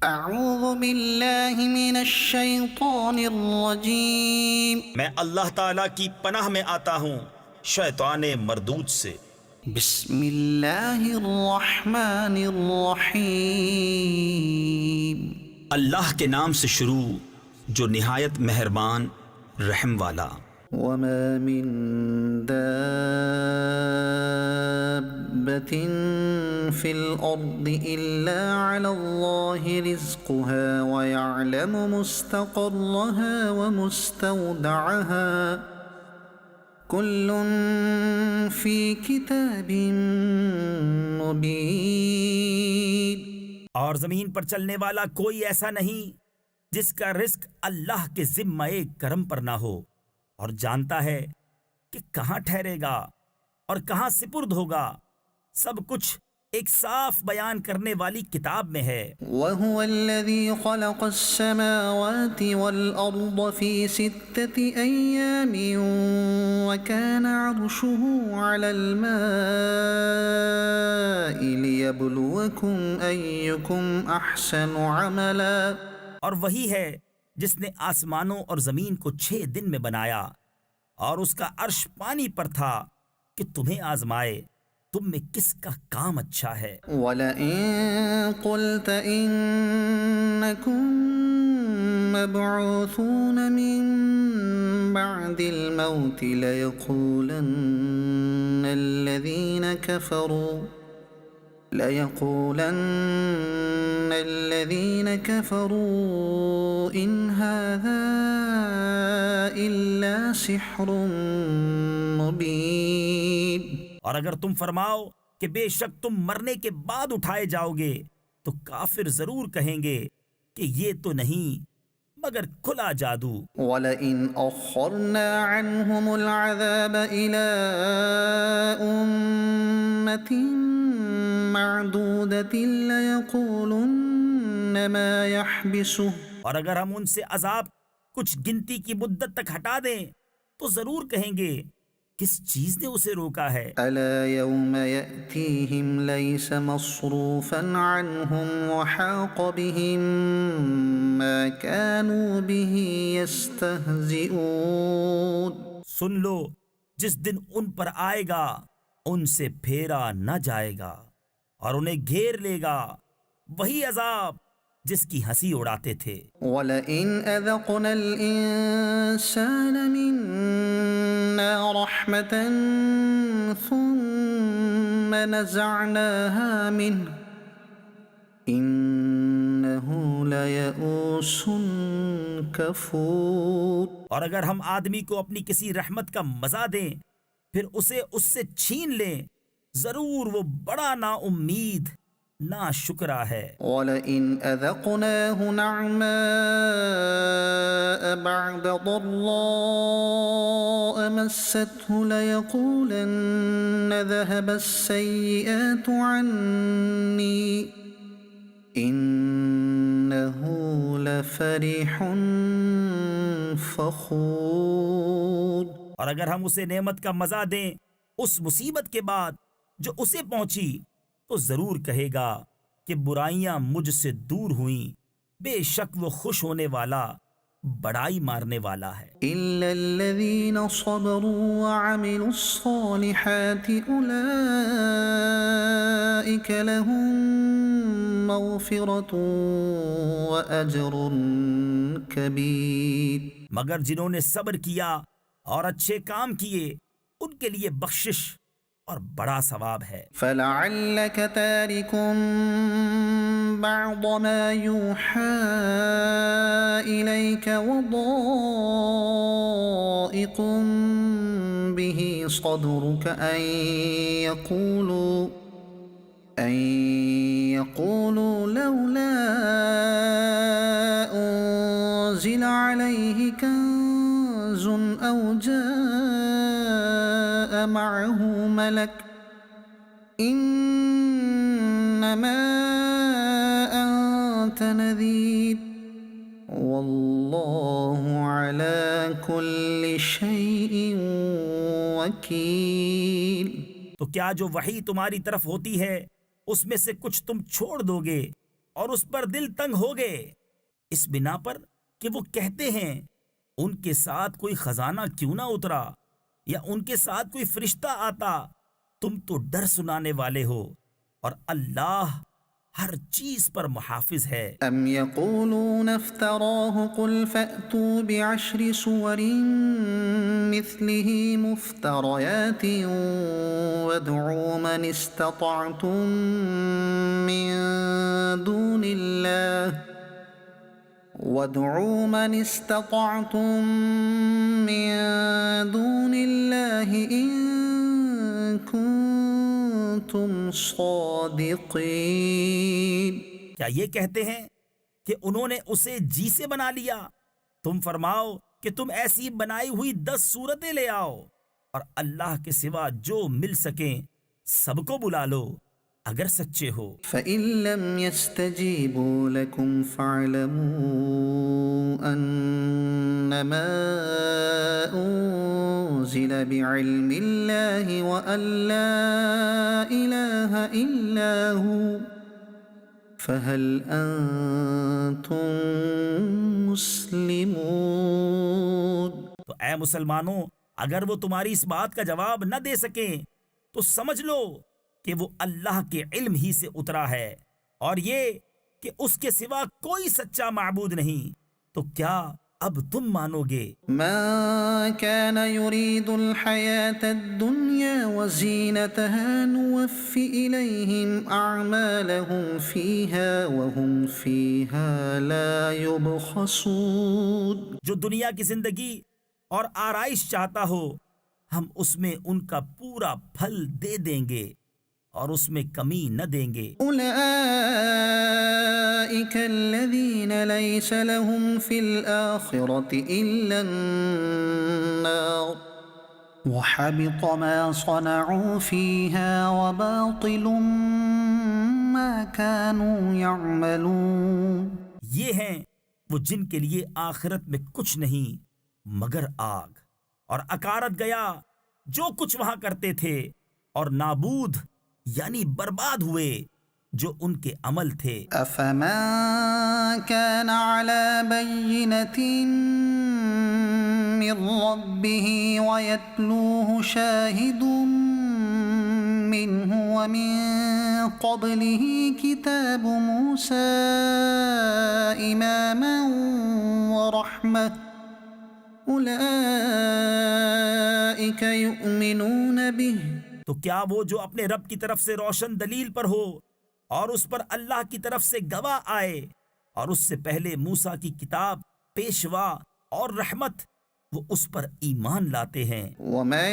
اعوذ باللہ من الشیطان الرجیم میں اللہ تعالیٰ کی پناہ میں آتا ہوں شیطان مردود سے۔ بسم اللہ الرحمن الرحیم اللہ کے نام سے شروع جو نہایت مہربان رحم والا۔ وما من دابة في الأرض إلا على الله رزقها ويعلم مستقرها ومستودعها كل في كتاب مبين۔ اور زمین پر چلنے والا کوئی ایسا نہیں جس کا رزق اللہ کے ذمہ کرم پر نہ ہو، اور جانتا ہے کہ کہاں ٹھہرے گا اور کہاں سپرد ہوگا، سب کچھ ایک صاف بیان کرنے والی کتاب میں ہے۔ وَهُوَ الَّذِي خَلَقَ السَّمَاوَاتِ وَالْأَرْضَ فِي 6 أَيَّامٍ وَكَانَ عَرْشُهُ عَلَى الْمَاءِ لِيَبْلُوَكُمْ أَيُّكُمْ أَحْسَنُ عَمَلًا۔ اور وہی ہے جس نے آسمانوں اور زمین کو 6 دن میں بنایا، اور اس کا عرش پانی پر تھا کہ تمہیں آزمائے تم میں کس کا کام اچھا ہے۔ وَلَئِن قُلْتَ إِنَّكُمْ مَبْعُوثُونَ مِن بَعْدِ الْمَوْتِ لَيَقُولَنَّ الَّذِينَ كَفَرُوا إِنْ هَذَا إِلَّا سِحْرٌ مُبِينٌ۔ اور اگر تم فرماؤ کہ بے شک تم مرنے کے بعد اٹھائے جاؤ گے تو کافر ضرور کہیں گے کہ یہ تو نہیں مگر کھلا جادو۔ وَلَئِنْ أَخَّرْنَا عَنْهُمُ الْعَذَابَ إِلَىٰ أُمَّةٍ مَّعْدُودَةٍ لَيَقُولُنَّ مَا يَحْبِسُهُ۔ اور اگر ہم ان سے عذاب کچھ گنتی کی مدت تک ہٹا دیں تو ضرور کہیں گے کس چیز نے اسے روکا ہے۔ أَلَا يَوْمَ يَأْتِيهِمْ لَيْسَ مَصْرُوفًا عَنْهُمْ وَحَاقَ بِهِم مَّا كَانُوا بِهِ يَسْتَهْزِئُونَ۔ سن لو جس دن ان پر آئے گا ان سے پھیرا نہ جائے گا، اور انہیں گھیر لے گا وہی عذاب جس کی ہنسی اڑاتے تھے۔ وَلَئِنْ أَذَقْنَا الْإِنسَانَ مِنَّا رَحْمَةً ثُمَّ نَزَعْنَاهَا مِنْهُ إِنَّهُ لَيَئُوسٌ كَفُورٌ۔ اور اگر ہم آدمی کو اپنی کسی رحمت کا مزہ دیں پھر اسے اس سے چھین لیں، ضرور وہ بڑا نا امید نا شکرا ہے۔ وَلَئِنْ أَذَقْنَاهُ نَعْمَاءَ بَعْدَ ضَرَّاءَ مَسَّتْهُ لَيَقُولَنَّ ذَهَبَ السَّيِّئَاتُ عَنِّي إِنَّهُ لَفَرِحٌ فَخُورٌ۔ اور اگر ہم اسے نعمت کا مزہ دیں اس مصیبت کے بعد جو اسے پہنچی تو ضرور کہے گا کہ برائیاں مجھ سے دور ہوئیں، بے شک وہ خوش ہونے والا بڑائی مارنے والا ہے۔ إِلَّا الَّذِينَ صَبَرُوا وَعَمِلُوا الصَّالِحَاتِ أُولَئِكَ لَهُم مَّغْفِرَةٌ وَأَجْرٌ كَبِيرٌ۔ مگر جنہوں نے صبر کیا اور اچھے کام کیے ان کے لیے بخشش اور بڑا ثواب ہے۔ فَلَعَلَّكَ تَارِكٌ بَعْضَ مَا يُوحَىٰ إِلَيْكَ وَضَائِقٌ بِهِ صَدْرُكَ أَن يَقُولُوا لَوْلَا أُنزِلَ عَلَيْهِ كَنزٌ أَوْ جَاءَ مَعَهُ مَلَكٌ إِنَّمَا أَنتَ نَذِيرٌ وَاللَّهُ عَلَى كُلِّ شَيْءٍ وَكِيلٌ۔ تو کیا جو وحی تمہاری طرف ہوتی ہے اس میں سے کچھ تم چھوڑ دو گے اور اس پر دل تنگ ہو گئے، اس بنا پر کہ وہ کہتے ہیں ان کے ساتھ کوئی خزانہ کیوں نہ اترا یا ان کے ساتھ کوئی فرشتہ آتا۔ تم تو ڈر سنانے والے ہو اور اللہ ہر چیز پر محافظ ہے۔ أم يقولون افتراه قل فأتوا بعشر سور مثله مفتريات وادعوا من استطعتم من دون الله إن كنتم صادقين۔ کیا یہ کہتے ہیں کہ انہوں نے اسے جی سے بنا لیا؟ تم فرماؤ کہ تم ایسی بنائی ہوئی 10 صورتیں لے آؤ اور اللہ کے سوا جو مل سکیں سب کو بلا لو اگر سچے ہو۔ فَإِن لَّمْ يَسْتَجِيبُوا لَكُمْ فَاعْلَمُوا أَنَّمَا أُنزِلَ بِعِلْمِ اللَّهِ وَأَن لَّا إِلَٰهَ إِلَّا هُوَ فَهَلْ أَنتُم مُّسْلِمُونَ۔ تو اے مسلمانوں، اگر وہ تمہاری اس بات کا جواب نہ دے سکیں تو سمجھ لو کہ وہ اللہ کے علم ہی سے اترا ہے، اور یہ کہ اس کے سوا کوئی سچا معبود نہیں، تو کیا اب تم مانو گے؟ من كان يريد الحياة الدنيا وزينتها نوف إليهم أعمالهم فيها وهم فيها لا يبخسون۔ جو دنیا کی زندگی اور آرائش چاہتا ہو ہم اس میں ان کا پورا پھل دے دیں گے اور اس میں کمی نہ دیں گے۔ أولئك الذين ليس لهم في الآخرة إلا النار وحبط ما صنعوا فيها وباطل ما كانوا يعملون۔ یہ ہیں وہ جن کے لیے آخرت میں کچھ نہیں مگر آگ، اور اکارت گیا جو کچھ وہاں کرتے تھے، اور نابود یعنی برباد ہوئے جو ان کے عمل تھے۔ أفمن كان على بينة من ربه ويتلوه شاهد منه ومن قبله كتاب موسى إماما ورحمة أولئك يؤمنون به۔ تو کیا وہ جو اپنے رب کی طرف سے روشن دلیل پر ہو اور اس پر اللہ کی طرف سے گواہ آئے اور اس سے پہلے موسیٰ کی کتاب پیشوا اور رحمت، وہ اس پر ایمان لاتے ہیں۔ ومن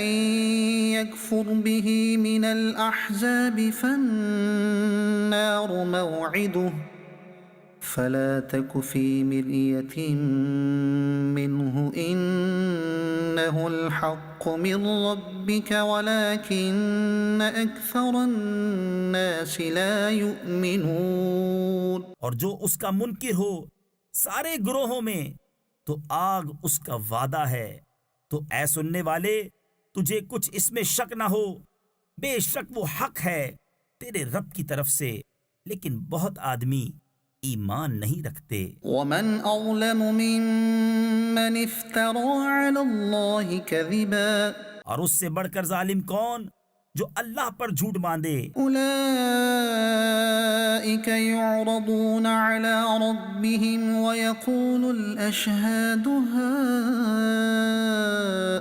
يكفر به من الأحزاب فالنار موعده فلا تك في مرية منه إنه الحق من ربك ولكن أكثر الناس لا يؤمنون۔ اور جو اس کا منکر ہو سارے گروہوں میں تو آگ اس کا وعدہ ہے۔ تو اے سننے والے، تجھے کچھ اس میں شک نہ ہو، بے شک وہ حق ہے تیرے رب کی طرف سے، لیکن بہت آدمی ایمان نہیں رکھتے۔ ومن أظلم ممن افترى على الله كذبا اور اس سے بڑھ کر ظالم کون جو اللہ پر جھوٹ باندھے۔ أولئك يعرضون على ربهم ويقول الأشهاد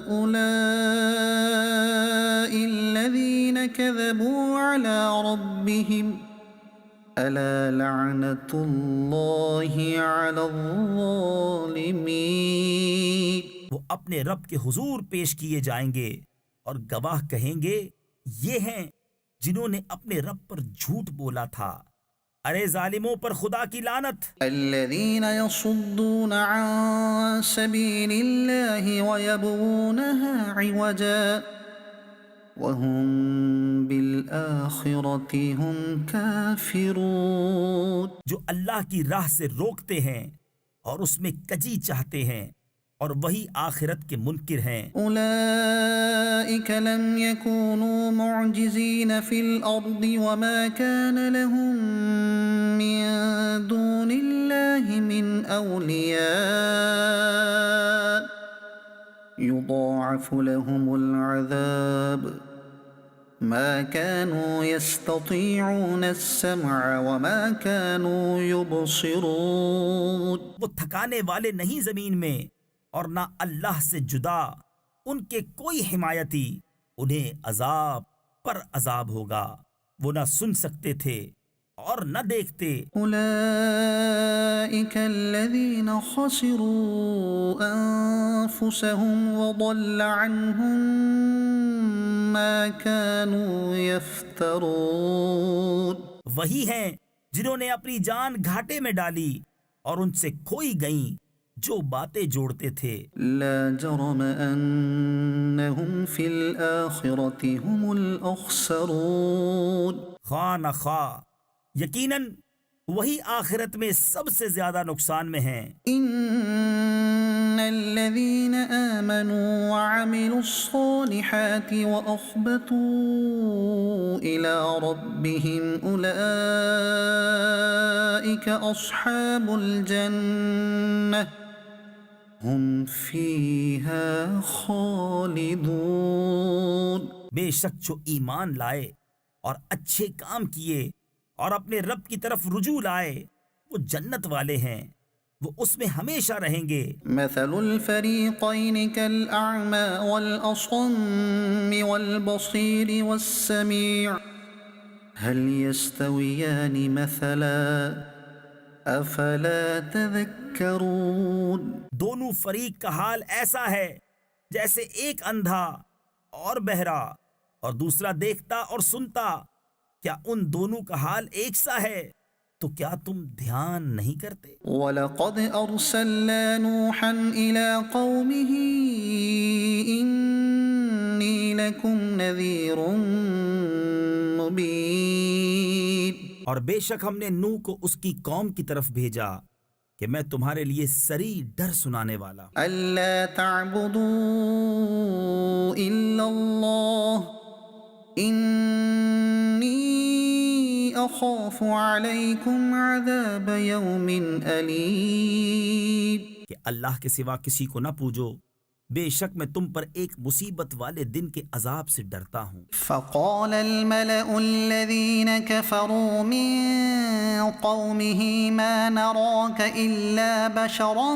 هؤلاء الذين كذبوا على ربهم ألا لعنة الله على الظالمين۔ وہ اپنے رب کے حضور پیش کیے جائیں گے اور گواہ کہیں گے یہ ہیں جنہوں نے اپنے رب پر جھوٹ بولا تھا، ارے ظالموں پر خدا کی لعنت۔ الذين يصدون عن سبيل الله ويبغونها عوجا وهم بالآخرة هم كافرون۔ جو اللہ کی راہ سے روکتے ہیں اور اس میں کجی چاہتے ہیں، اور وہی آخرت کے منکر ہیں۔ أولئك لم يكونوا معجزين في الأرض وما كان لهم من دون الله من أولياء يضاعف لهم العذاب ما كانوا يستطيعون السمع وما كانوا يبصرون۔ وہ تھکانے والے نہیں زمین میں، اور نہ اللہ سے جدا ان کے کوئی حمایتی، انہیں عذاب پر عذاب ہوگا، وہ نہ سن سکتے تھے اور نہ دیکھتے۔ أولئك الذين خسروا أنفسهم وضل عنهم ما كانوا يفترون۔ وہی ہیں جنہوں نے اپنی جان گھاٹے میں ڈالی اور ان سے کھوئی گئیں جو باتیں جوڑتے تھے۔ لا جرم أنهم في الآخرة هم الأخسرون۔ خواہ نہ خواہ یقیناً وہی آخرت میں سب سے زیادہ نقصان میں ہیں۔ إن الذين آمنوا وعملوا الصالحات وأخبتوا إلى ربهم أولئك أصحاب الجنة هم فيها خالدون۔ بے شک جو ایمان لائے اور اچھے کام کیے اور اپنے رب کی طرف رجوع لائے وہ جنت والے ہیں، وہ اس میں ہمیشہ رہیں گے۔ مثل الفريقين كالأعمى والأصم والبصير والسميع هل يستويان مثلا أفلا تذكرون۔ دونوں فریق کا حال ایسا ہے جیسے ایک اندھا اور بہرا اور دوسرا دیکھتا اور سنتا، کیا ان دونوں کا حال ایک سا ہے؟ تو کیا تم دھیان نہیں کرتے؟ وَلَقَدْ أَرْسَلْنَا نُوحًا إِلَىٰ قَوْمِهِ إِنِّي لَكُمْ نَذِيرٌ مُّبِينٌ۔ اور بے شک ہم نے نوح کو اس کی قوم کی طرف بھیجا کہ میں تمہارے لیے سری ڈر سنانے والا۔ أَلَّا تَعْبُدُوا إِلَّا اللَّهَ إِنِّي أَخَافُ عَلَيْكُمْ عَذَابَ يَوْمٍ أَلِيمٍ۔ کہ اللہ کے سوا کسی کو نہ پوجو، بے شک میں تم پر ایک مصیبت والے دن کے عذاب سے ڈرتا ہوں۔ فقال الملأ الذين كفروا من قومه ما نراك إلا بشرا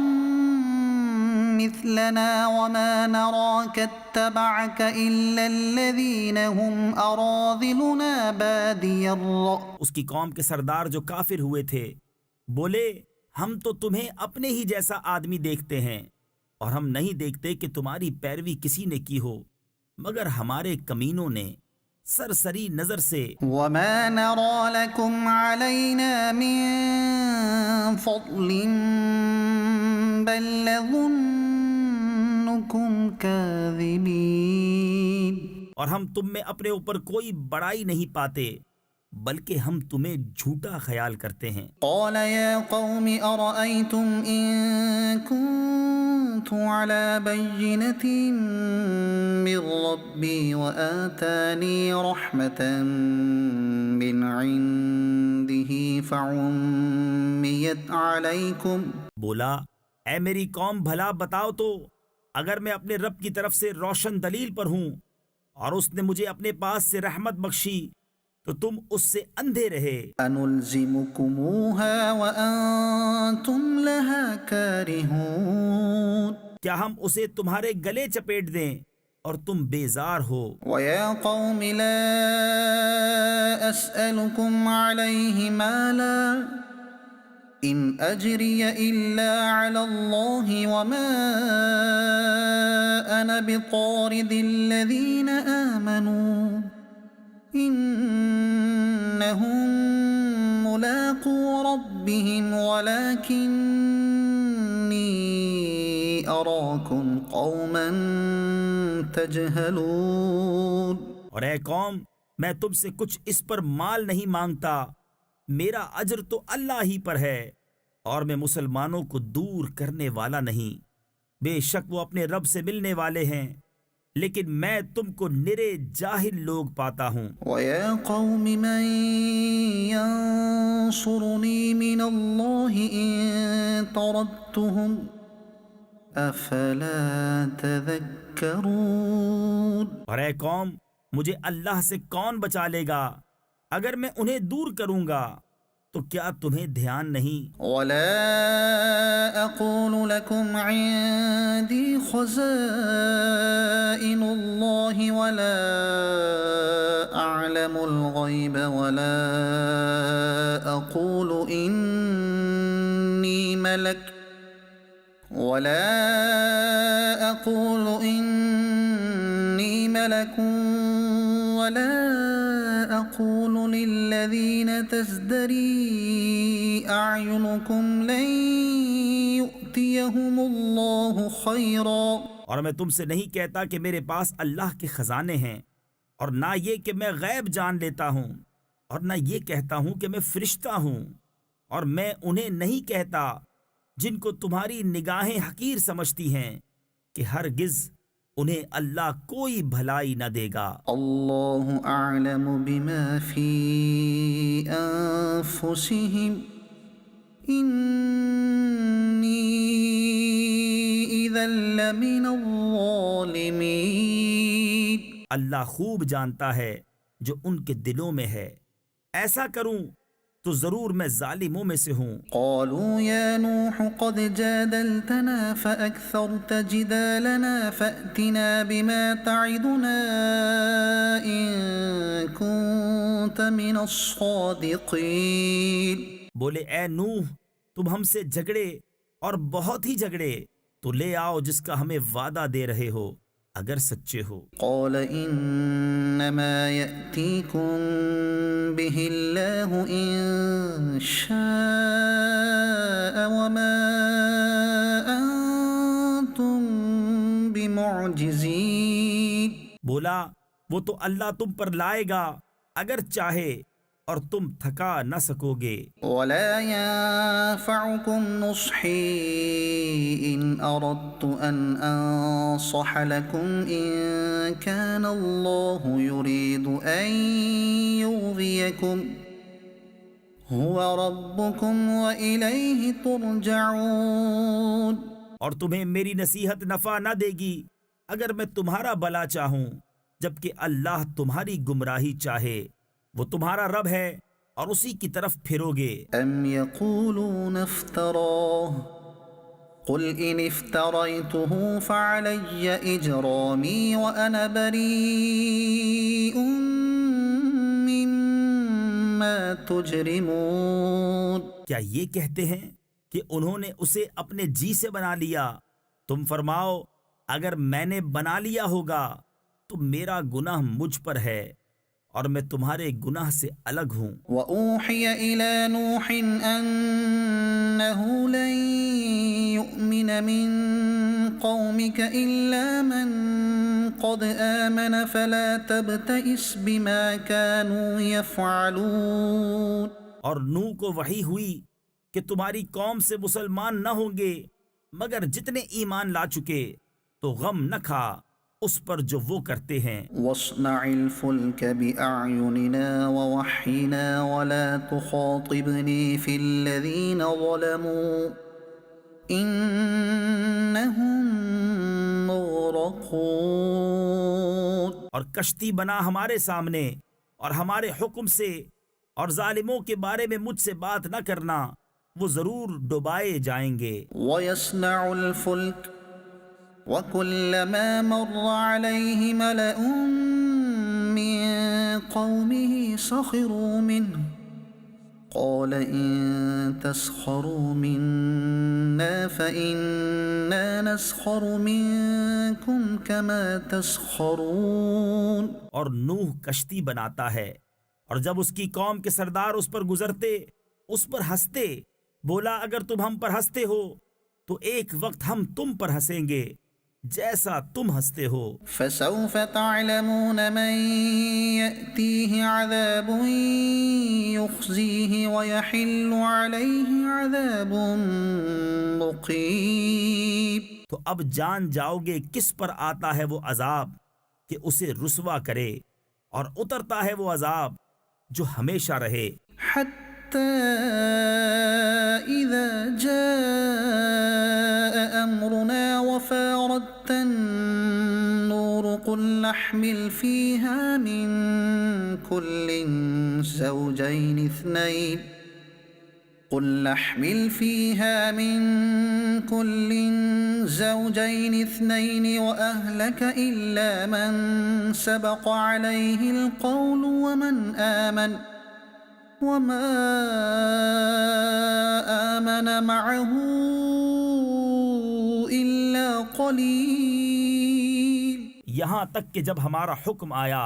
مثلنا وما نراك اتبعك إلا الذين هم أراذلنا بادي الرأي۔ اس کی قوم کے سردار جو کافر ہوئے تھے بولے، ہم تو تمہیں اپنے ہی جیسا آدمی دیکھتے ہیں اور ہم نہیں دیکھتے کہ تمہاری پیروی کسی نے کی ہو مگر ہمارے کمینوں نے سرسری نظر سے۔ وما نرى لكم علينا من فضل بل نظنكم كاذبين۔ اور ہم تم میں اپنے اوپر کوئی بڑائی نہیں پاتے بلکہ ہم تمہیں جھوٹا خیال کرتے ہیں۔ قال يا قوم أرأيتم إن كنت على بينة من ربي وآتاني رحمة من عنده فعميت عليكم۔ بولا، اے میری قوم بھلا بتاؤ تو، اگر میں اپنے رب کی طرف سے روشن دلیل پر ہوں اور اس نے مجھے اپنے پاس سے رحمت بخشی تو تم اس سے اندھے رہے۔ أَنُلْزِمُكُمُوهَا وَأَنْتُمْ لَهَا كَارِهُونَ۔ کیا ہم اسے تمہارے گلے چپیٹ دیں اور تم بیزار ہو؟ وَيَا قَوْمِ لَا أَسْأَلُكُمْ عَلَيْهِ مَالًا إِنْ أَجْرِيَ إِلَّا عَلَى اللَّهِ وَمَا أَنَا بِطَارِدِ الَّذِينَ آمَنُوا إِنَّهُمْ مُلَاقُو رَبِّهِمْ وَلَكِنِّي أَرَاكُمْ قَوْمًا تَجْهَلُونَ۔ اور اے قوم، میں تم سے کچھ اس پر مال نہیں مانگتا، میرا اجر تو اللہ ہی پر ہے اور میں مسلمانوں کو دور کرنے والا نہیں بے شک وہ اپنے رب سے ملنے والے ہیں، لیکن میں تم کو نرے جاہل لوگ پاتا ہوں۔ وَيَا قَوْمِ مَن يَنصُرُنِي مِنَ اللَّهِ إِن طَرَدتُّهُمْ أَفَلَا تَذَكَّرُونَ۔ اور اے قوم، مجھے اللہ سے کون بچا لے گا؟ اگر میں انہیں دور کروں گا تو کیا تمہیں دھیان نہیں؟ وَلَا أَقُولُ لَكُمْ عِندِي خَزَائِنُ اللَّهِ وَلَا أَعْلَمُ الْغَيْبَ وَلَا أَقُولُ إِنِّي مَلَكٌ وَلَا أَقُولُ لِلَّذِينَ تَزْدَرِي أَعْيُنُكُمْ لَن يُؤْتِيَهُمُ اللَّهُ خَيْرًا۔ اور میں تم سے نہیں کہتا کہ میرے پاس اللہ کے خزانے ہیں، اور نہ یہ کہ میں غیب جان لیتا ہوں، اور نہ یہ کہتا ہوں کہ میں فرشتہ ہوں، اور میں انہیں نہیں کہتا جن کو تمہاری نگاہیں حقیر سمجھتی ہیں کہ ہرگز انہیں اللہ کوئی بھلائی نہ دے گا۔ اللہ اعلم بما فی انفسہم انی اذا لمن الظالمین۔ اللہ خوب جانتا ہے جو ان کے دلوں میں ہے، ایسا کروں تو ضرور میں ظالموں میں سے ہوں۔ قالوا یا نوح قد جادلتنا فأکثرت جدالنا فأتنا بما تعدنا ان كنت من الصادقین۔ بولے اے نوح، تم ہم سے جھگڑے اور بہت ہی جھگڑے، تو لے آؤ جس کا ہمیں وعدہ دے رہے ہو اگر سچے ہو۔ قال انما يأتيكم به الله ان شاء وما انتم بمعجزين۔ بولا وہ تو اللہ تم پر لائے گا اگر چاہے، اور تم تھکا نہ سکو گے۔ ولا ينفعكم نصحي إن أردت أن أنصح لكم إن كان الله يريد أن يغويكم هو ربكم وإليه ترجعون۔ اور تمہیں میری نصیحت نفع نہ دے گی اگر میں تمہارا بھلا چاہوں، جبکہ اللہ تمہاری گمراہی چاہے، وہ تمہارا رب ہے اور اسی کی طرف پھرو گے۔ ام یقولون افتراه قل ان افتریته فعلی اجرامی وانا بریء مما تجرمون۔ کیا یہ کہتے ہیں کہ انہوں نے اسے اپنے جی سے بنا لیا؟ تم فرماؤ اگر میں نے بنا لیا ہوگا تو میرا گناہ مجھ پر ہے اور میں تمہارے گناہ سے الگ ہوں۔ وَأُوحِيَ إِلَى نُوحٍ أَنَّهُ لَن يُؤْمِنَ مِن قَوْمِكَ إِلَّا مَن قَدْ آمَنَ فَلَا تَبْتَئِسْ بِمَا كَانُوا يَفْعَلُونَ۔ اور نوح کو وحی ہوئی کہ تمہاری قوم سے مسلمان نہ ہوں گے مگر جتنے ایمان لا چکے، تو غم نہ کھا اس پر جو وہ کرتے ہیں۔ وَاصْنَعِ الْفُلْكَ بِأَعْيُنِنَا وَوَحْيِنَا وَلَا تُخَاطِبْنِي فِي الَّذِينَ ظَلَمُوا إِنَّهُمْ مُغْرَقُونَ۔ اور کشتی بنا ہمارے سامنے اور ہمارے حکم سے، اور ظالموں کے بارے میں مجھ سے بات نہ کرنا، وہ ضرور ڈبائے جائیں گے۔ وَيَصْنَعُ الْفُلْكَ وَكُلَّمَا مَرَّ عَلَيْهِ مَلَأٌ مِّن قَوْمِهِ سَخِرُوا مِنْهُ قَالَ إِن تَسْخَرُوا مِنَّا فَإِنَّا نَسْخَرُ مِنكُمْ كَمَا تَسْخَرُونَ۔ اور نوح کشتی بناتا ہے، اور جب اس کی قوم کے سردار اس پر گزرتے اس پر ہنستے، بولا اگر تم ہم پر ہنستے ہو تو ایک وقت ہم تم پر ہنسیں گے جیسا تم ہنستے ہو۔ فسوف تعلمون من يأتيه عذاب يخزيه ويحل عليه عذاب مقيم۔ تو اب جان جاؤ گے کس پر آتا ہے وہ عذاب کہ اسے رسوا کرے، اور اترتا ہے وہ عذاب جو ہمیشہ رہے۔ حتى إذا جاء أمرنا وفاردت النور قل نحمل فيها من كل زوجين اثنين وأهلك إلا من سبق عليه القول وما آمن معه إلا قليل۔ یہاں تک کہ جب ہمارا حکم آیا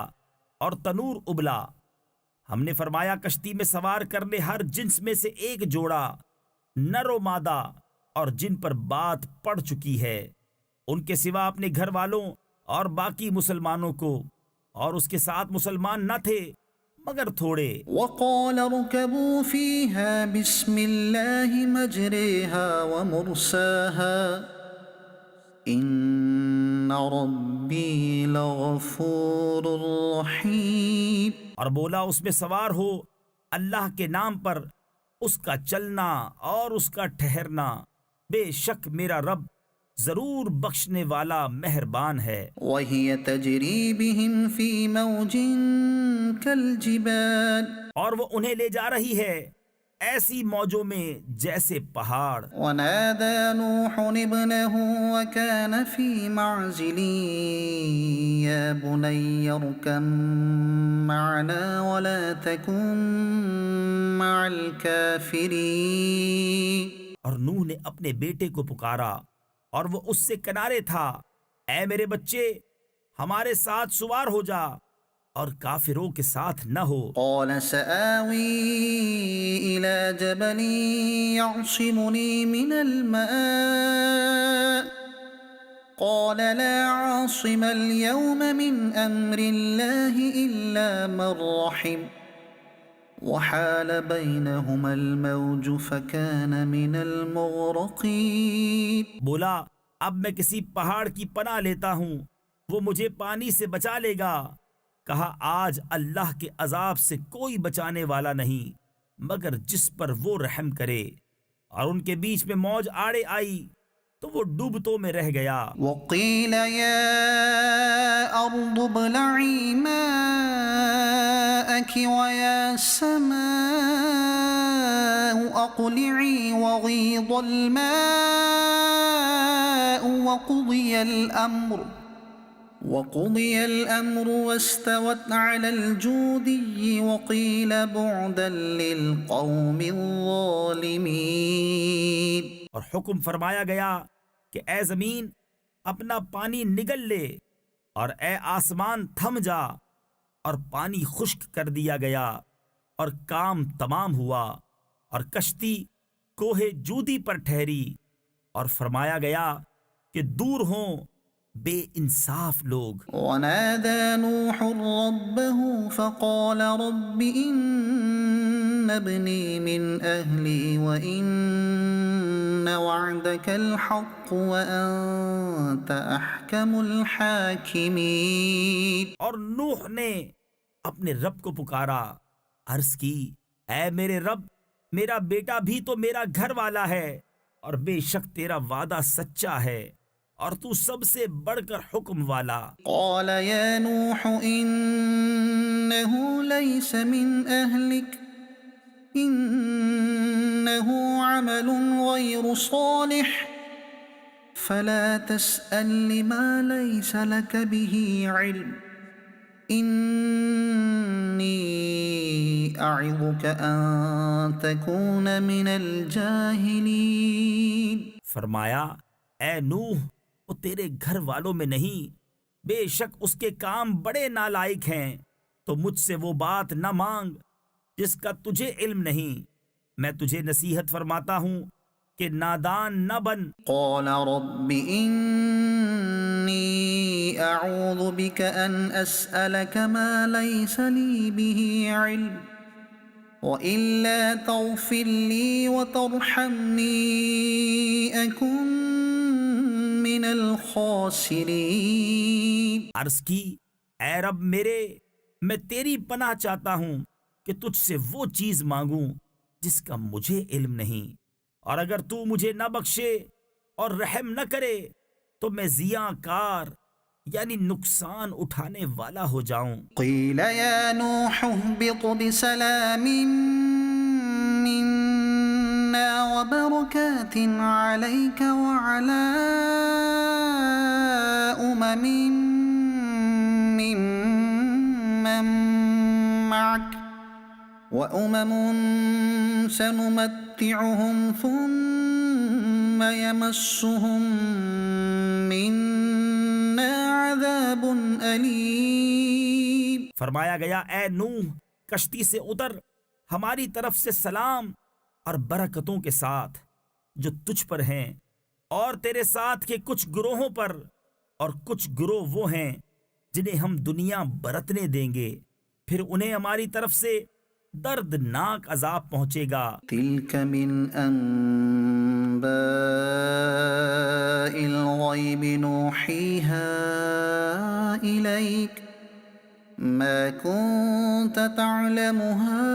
اور تنور ابلا، ہم نے فرمایا کشتی میں سوار کر لے ہر جنس میں سے ایک جوڑا، نر و مادہ، اور جن پر بات پڑ چکی ہے، ان کے سوا اپنے گھر والوں اور باقی مسلمانوں کو، اور اس کے ساتھ مسلمان نہ تھے مگر تھوڑے۔ وقال اركبوا فيها بسم الله مجريها ومرساها إن ربي لغفور رحيم۔ اور بولا اس میں سوار ہو اللہ کے نام پر، اس کا چلنا اور اس کا ٹھہرنا، بے شک میرا رب ضرور بخشنے والا مہربان ہے۔ وهي تجري بهم في موج كالجبال، اور وہ انہیں لے جا رہی ہے ایسی موجوں میں جیسے پہاڑ۔ ونادى نوح ابنه وكان في معزل يا بني اركب معنا ولا تكن مع الكافرين۔ اور نوح نے اپنے بیٹے کو پکارا اور وہ اس سے کنارے تھا، اے میرے بچے ہمارے ساتھ سوار ہو جا اور کافروں کے ساتھ نہ ہو۔ قال سآوي إلى جبل يعصمني من الماء قال لا عاصم اليوم من أمر الله إلا من رحم وحال بينهما الموج فكان من المغرقين۔ بولا اب میں کسی پہاڑ کی پناہ لیتا ہوں، وہ مجھے پانی سے بچا لے گا۔ کہا آج اللہ کے عذاب سے کوئی بچانے والا نہیں مگر جس پر وہ رحم کرے، اور ان کے بیچ میں موج آڑے آئی تو وہ ڈوبتوں میں رہ گیا۔ وقيل يا أرض ابلعي ماءك ويا سماء أقلعي وغيض الماء وقضي الأمر واستوت على الجودي وقيل بعدا للقوم الظالمين۔ اور حکم فرمایا گیا کہ اے زمین اپنا پانی نگل لے، اور اے آسمان تھم جا، اور پانی خشک کر دیا گیا اور کام تمام ہوا، اور کشتی کوہ جودی پر ٹھہری، اور فرمایا گیا کہ دور ہوں بے انصاف لوگ۔ ونادى نوح ربه فقال رب إن ابني من أهلي وإن وعدك الحق وأنت أحكم الحاكمين۔ اور نوح نے اپنے رب کو پکارا، عرض کی اے میرے رب، میرا بیٹا بھی تو میرا گھر والا ہے، اور بے شک تیرا وعدہ سچا ہے اور تو سب سے بڑھ کر حکم والا۔ قال يا نوح إنه ليس من أهلك إنه عمل غير صالح فلا تسأل ما ليس لك به علم إني أعظك أن تكون من الجاهلين۔ فرمایا اے نوح، وہ تیرے گھر والوں میں نہیں، بے شک اس کے کام بڑے نالائق ہیں، تو مجھ سے وہ بات نہ مانگ جس کا تجھے علم نہیں، میں تجھے نصیحت فرماتا ہوں کہ نادان نہ بن۔ قال رب إني أعوذ بك أن أسألك ما ليس لي به علم وإلا تغفر لي وترحمني أكن من الخاسرين. عرض کی اے رب میرے، میں تیری پناہ چاہتا ہوں کہ تجھ سے وہ چیز مانگوں جس کا مجھے علم نہیں، اور اگر تو مجھے نہ بخشے اور رحم نہ کرے تو میں ضیاء کار یعنی نقصان اٹھانے والا ہو جاؤں۔ قيل يا نوح اهبط بسلام منا وبركات عليك وعلى ممن معك وأمم سنمتعهم ثم يمسهم منا عذاب أليم. فرمایا گیا اے نوح کشتی سے اتر ہماری طرف سے سلام اور برکتوں کے ساتھ جو تجھ پر ہیں اور تیرے ساتھ کے کچھ گروہوں پر، اور کچھ گروہ وہ ہیں جنہیں ہم دنیا برتنے دیں گے، پھر انہیں ہماری طرف سے دردناک عذاب پہنچے گا۔ تلك من أنباء الغيب نوحيها إليك ما كنت تعلمها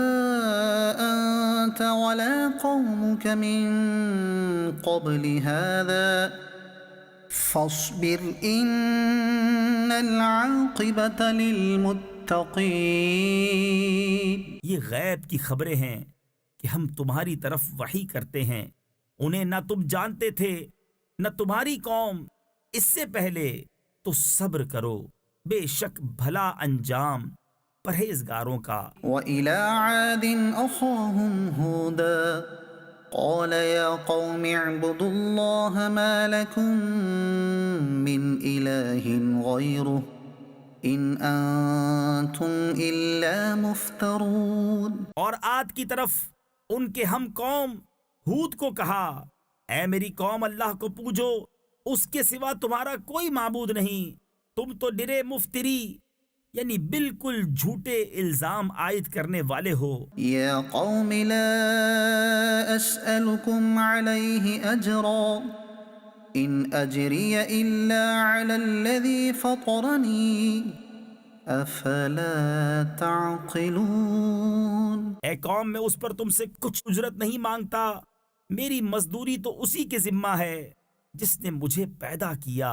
أنت ولا قومك من قبل هذا فاصبر إن العاقبة للمتقين. یہ غیب کی خبریں ہیں کہ ہم تمہاری طرف وحی کرتے ہیں، انہیں نہ تم جانتے تھے نہ تمہاری قوم اس سے پہلے، تو صبر کرو، بے شک بھلا انجام پرہیزگاروں کا۔ وإلى عاد أخاهم هودا قال يا قوم اعبدوا الله ما لكم من إله غيره إن أنتم إلا مفترون. اور عاد کی طرف ان کے ہم قوم ہود کو کہا اے میری قوم اللہ کو پوجو، اس کے سوا تمہارا کوئی معبود نہیں، تم تو نرے مفتری یعنی بالکل جھوٹے الزام عائد کرنے والے ہو۔ يا قوم لا أسألكم عليه أجرا إن أجري إلا على الذي فطرني أفلا تعقلون. اے قوم میں اس پر تم سے کچھ اجرت نہیں مانگتا، میری مزدوری تو اسی کے ذمہ ہے جس نے مجھے پیدا کیا،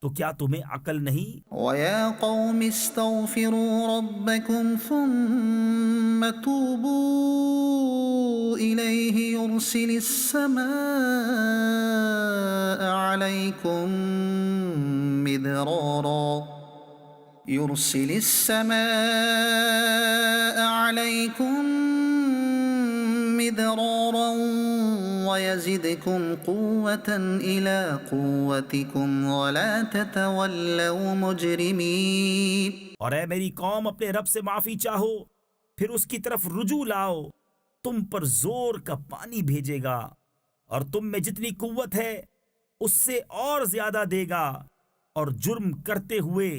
تو کیا تمہیں عقل نہیں؟ ويا قوم استغفروا ربكم ثم توبوا إليه يرسل السماء عليكم مدرارا ويزدكم قوة إلى قوتكم ولا تتولوا مجرمين. اور اے میری قوم اپنے رب سے معافی چاہو، پھر اس کی طرف رجوع لاؤ، تم پر زور کا پانی بھیجے گا اور تم میں جتنی قوت ہے اس سے اور زیادہ دے گا، اور جرم کرتے ہوئے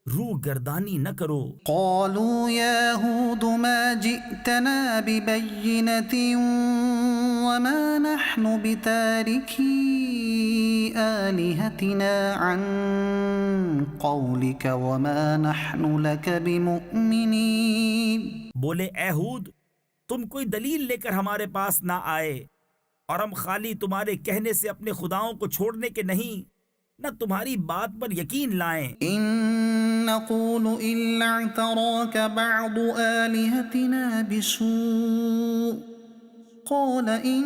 روح گردانی نہ کرو۔ قالوا يا هود ما جئتنا ببينة وما نحن بتاركي آلهتنا عن قولك وما نحن لك بمؤمنين. بولے اے ہود تم کوئی دلیل لے کر ہمارے پاس نہ آئے، اور ہم خالی تمہارے کہنے سے اپنے خداؤں کو چھوڑنے کے نہیں، نہ تمہاری بات پر یقین لائیں۔ إن نقول إلا اعتراك بعض آلهتنا بسوء قال إني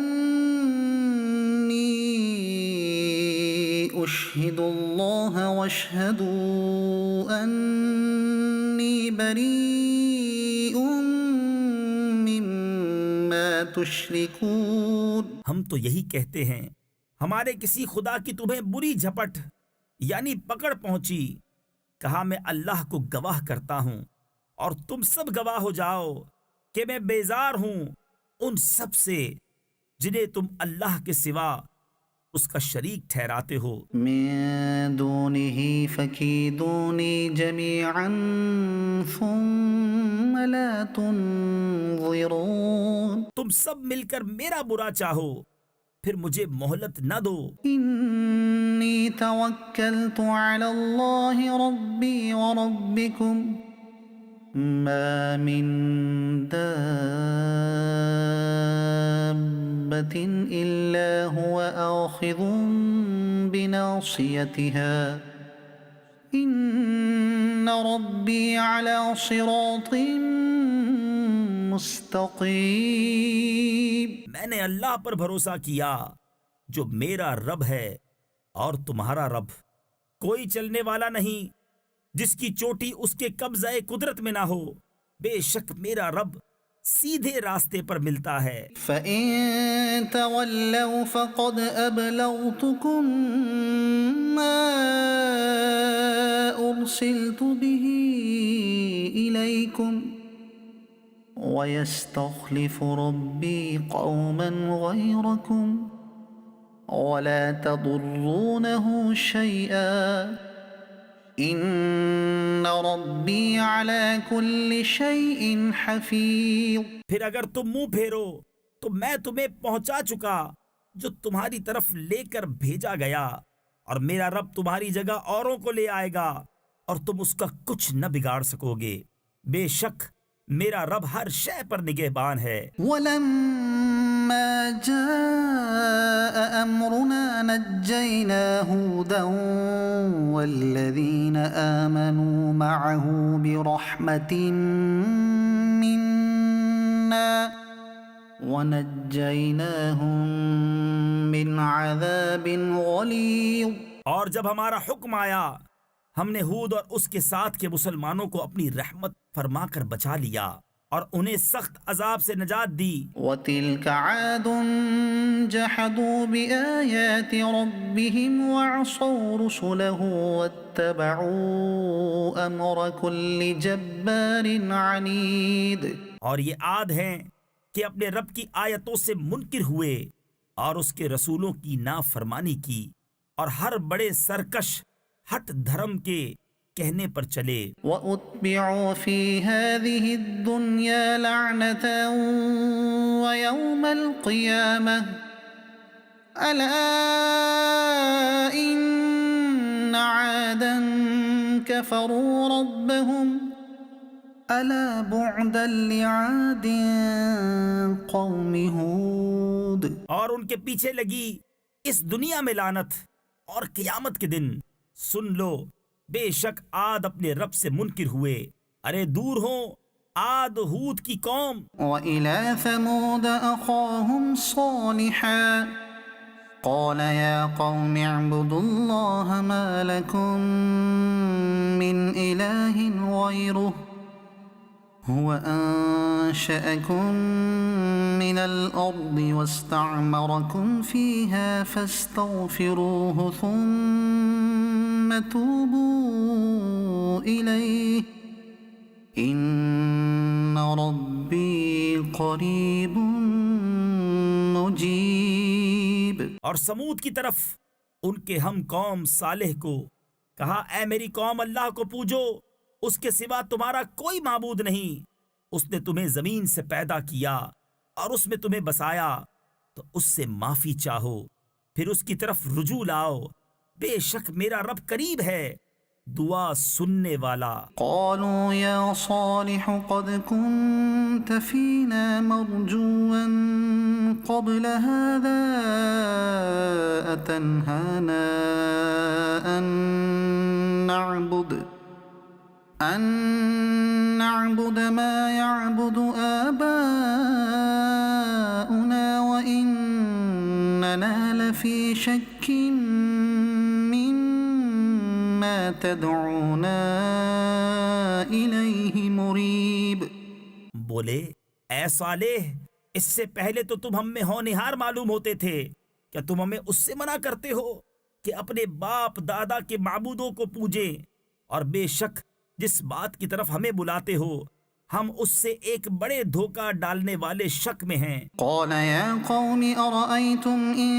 أشهد الله واشهدوا أني بريء مما تشركون. ہم تو یہی کہتے ہیں ہمارے کسی خدا کی تمہیں بری جھپٹ یعنی پکڑ پہنچی، کہا میں اللہ کو گواہ کرتا ہوں اور تم سب گواہ ہو جاؤ کہ میں بیزار ہوں ان سب سے جنہیں تم اللہ کے سوا اس کا شریک ٹھہراتے ہو۔ من دونه فكيدوني جميعا ثم لا تنظرون. تم سب مل کر میرا برا چاہو، پھر مجھے مہلت نہ دو۔ إني توكلت على الله ربي وربكم ما من دابة إلا هو آخذ بناصيتها إن ربي على صراط مستقيم. میں نے اللہ پر بھروسہ کیا جو میرا رب ہے اور تمہارا رب. کوئی چلنے والا نہیں جس کی چوٹی اس کے قبضہ قدرت میں نہ ہو. بے شک میرا رب سیدھے راستے پر ملتا ہے. فَإِن تَوَلَّوْا فَقَدْ أَبْلَغْتُكُم مَّا أُرْسِلْتُ بِهِ إِلَيْكُمْ وَيَسْتَخْلِفُ رَبِّي قَوْمًا غَيْرَكُمْ وَلَا تَضُرُّونَهُ شَيْئًا إِنَّ رَبِّي عَلَى كُلِّ شَيْءٍ حَفِيظٌ. پھر اگر تم منہ پھیرو تو میں تمہیں پہنچا چکا جو تمہاری طرف لے کر بھیجا گیا، اور میرا رب تمہاری جگہ اوروں کو لے آئے گا اور تم اس کا کچھ نہ بگاڑ سکو گے. بے شک میرا رب ہر شے پر نگہبان ہے. وَلَمَّا جَاءَ أَمْرُنَا نَجَّيْنَا هُودًا وَالَّذِينَ آمَنُوا مَعَهُ بِرَحْمَةٍ مِّنَّا وَنَجَّيْنَاهُم مِّنْ عَذَابٍ غَلِيظٍ. اور جب ہمارا حکم آیا ہم نے ہود اور اس کے ساتھ کے مسلمانوں کو اپنی رحمت فرما کر بچا لیا اور انہیں سخت عذاب سے نجات دی. وَتِلْكَ عَادٌ جَحَدُوا بِآيَاتِ رَبِّهِمْ وَعَصَوْا رُسُلَهُ وَاتَّبَعُوا أَمْرَ كُلِّ جَبَّارٍ عَنِيدٍ. اور یہ عاد ہیں کہ اپنے رب کی آیتوں سے منکر ہوئے اور اس کے رسولوں کی نافرمانی کی اور ہر بڑے سرکش ہٹ دھرم کے کہنے پر چلے. وَأُتْبِعُوا فِي هَذِهِ الدُّنْيَا لَعْنَةً وَيَوْمَ الْقِيَامَةِ أَلَا إِنَّ عَادًا كَفَرُوا رَبَّهُمْ أَلَا بُعْدًا لِعَادٍ قَوْمِ هُودٍ. اور ان کے پیچھے لگی اس دنیا میں لعنت اور قیامت کے دن. سن لو بے شک عاد اپنے رب سے منکر ہوئے. ارے دور ہوں عاد ہود کی قوم. وَإِلَى ثَمُودَ أَخَاهُمْ صَالِحًا قَالَ يَا قَوْمِ اعْبُدُوا اللَّهَ مَا لَكُمْ مِنْ إِلَٰهٍ غَيْرُهُ هُوَ أَنشَأَكُم مِّنَ الْأَرْضِ وَاسْتَعْمَرَكُمْ فِيهَا فَاسْتَغْفِرُوهُ ثُمَّ تُوبُوا إِلَيْهِ إِنَّ رَبِّي قَرِيبٌ مُجِيبٌ. اور سمود کی طرف ان کے ہم قوم صالح کو کہا اے میری قوم اللہ کو پوجو، اس کے سوا تمہارا کوئی معبود نہیں. اس نے تمہیں زمین سے پیدا کیا اور اس میں تمہیں بسایا، تو اس سے معافی چاہو، پھر اس کی طرف رجوع لاؤ. بے شک میرا رب قریب ہے، دعا سننے والا. قالوا يا صالح قد كنت فينا مرجوا قبل هذا أتنهانا أن نعبد ما يعبد آباؤنا وإننا لفي شك مما تدعونا إليه مريب. بولے اے صالح، اس سے پہلے تو تم ہم میں ہونہار معلوم ہوتے تھے. کیا تم ہمیں اس سے منع کرتے ہو کہ اپنے باپ دادا کے معبودوں کو پوجیں؟ اور بے شک جس بات کی طرف ہمیں بلاتے ہو ہم اس سے ایک بڑے دھوکہ ڈالنے والے شک میں ہیں. قال يا قوم أرأيتم إن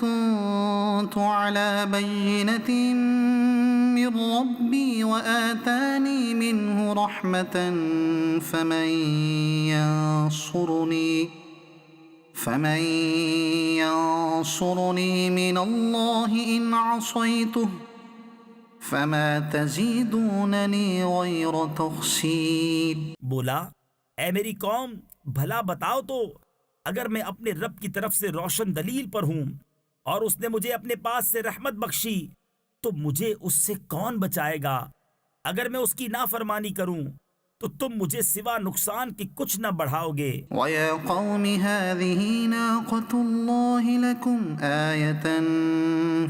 كنت على بينة من ربي وآتاني منه رحمة فمن ينصرني من الله إن عصيته فما تزيدونني غير تخسير. بولا اے میری قوم بھلا بتاؤ تو اگر میں اپنے رب کی طرف سے روشن دلیل پر ہوں اور اس نے مجھے اپنے پاس سے رحمت بخشی تو مجھے اس سے کون بچائے گا؟ اگر میں اس کی نافرمانی کروں تو تم مجھے سوا نقصان کے کچھ نہ بڑھاؤ گے. وَيَا قَوْمِ هَٰذِهِ نَاقَةُ اللَّهِ لَكُمْ آيَةً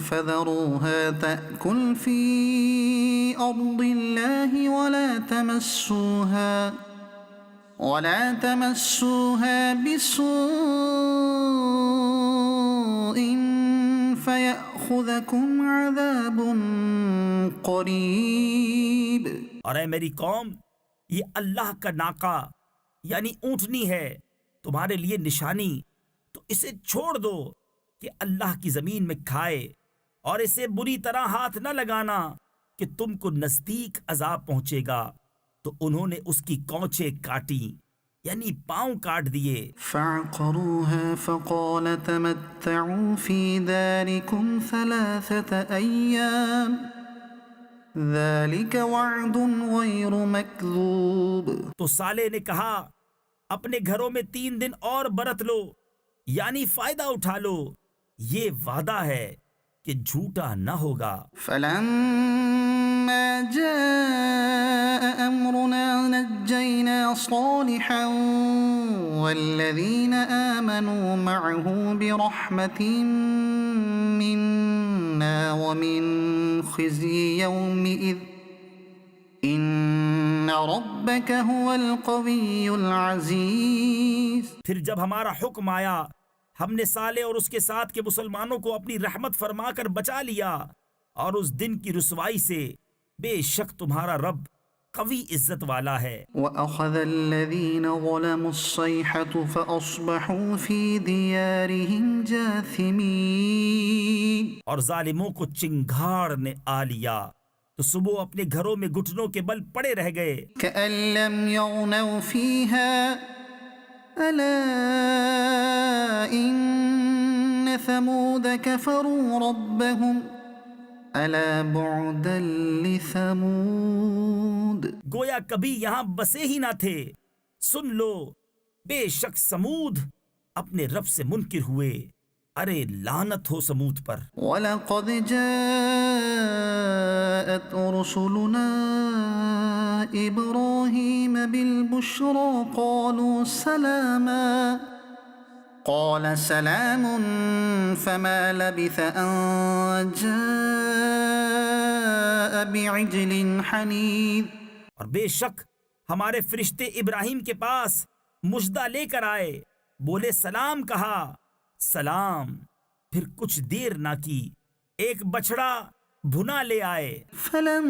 فَذَرُوهَا تَأْكُلْ فِي أَرْضِ اللَّهِ وَلَا تَمَسُّوهَا بِسُوءٍ فَيَأْخُذَكُمْ عَذَابٌ قَرِيبٌ. اور اے میری قوم یہ اللہ کا ناقہ یعنی اونٹنی ہے تمہارے لیے نشانی، تو اسے چھوڑ دو کہ اللہ کی زمین میں کھائے، اور اسے بری طرح ہاتھ نہ لگانا کہ تم کو نزدیک عذاب پہنچے گا. تو انہوں نے اس کی کونچیں کاٹی یعنی پاؤں کاٹ دیے. فَعَقَرُوهَا فَقَالَ تَمَتَّعُوا فِي دَارِكُمْ 3 أَيَّامٍ ذَلِكَ وَعْدٌ غَيْرُ مَكْذُوبٍ. تو صالح نے کہا اپنے گھروں میں 3 دن اور برت لو یعنی فائدہ اٹھا لو، یہ وعدہ ہے کہ جھوٹا نہ ہوگا. فَلَمَّا جَاءَ أَمْرُنَا نَجَّيْنَا صَالِحًا وَالَّذِينَ آمَنُوا مَعَهُ بِرَحْمَةٍ مِّنَّا وَمِنْ خِزْيِ يَوْمِئِذٍ إِنَّ رَبَّكَ هُوَ الْقَوِيُّ الْعَزِيزُ. پھر جب ہمارا حکم آیا ہم نے صالح اور اس کے ساتھ کے مسلمانوں کو اپنی رحمت فرما کر بچا لیا، اور اس دن کی رسوائی سے بے شک تمہارا رب قوی عزت والا ہے. وَأَخَذَ الَّذِينَ ظَلَمُوا الصَّيْحَةُ فَأَصْبَحُوا فِي دِيَارِهِمْ جَاثِمِينَ. اور ظالموں کو چنگھاڑ نے آ لیا تو صبح اپنے گھروں میں گھٹنوں کے بل پڑے رہ گئے. كَأَن لَّمْ يَغْنَوْا فِيهَا أَلَا إِنَّ ثَمُودَ كَفَرُوا رَبَّهُمْ أَلَا بُعْدًا لِّثَمُودَ. گویا کبھی یہاں بسے ہی نہ تھے. سن لو بے شک سمود اپنے رب سے منکر ہوئے، ارے لعنت ہو سمود پر. وَلَقَدْ جَاءَتْ رُسُلُنَا إِبْرَاهِيمَ بِالْبُشْرَىٰ قَالُوا سَلَامًا قَالَ سَلَامٌ فَمَا لَبِثَ أَن جَاءَ بِعِجْلٍ حَنِيذٍ. اور بے شک ہمارے فرشتے ابراہیم کے پاس مژدہ لے کر آئے، بولے سلام کہا، سلام، پھر کچھ دیر نہ کی ایک بچڑا بھنا لے آئے. فَلَمَّا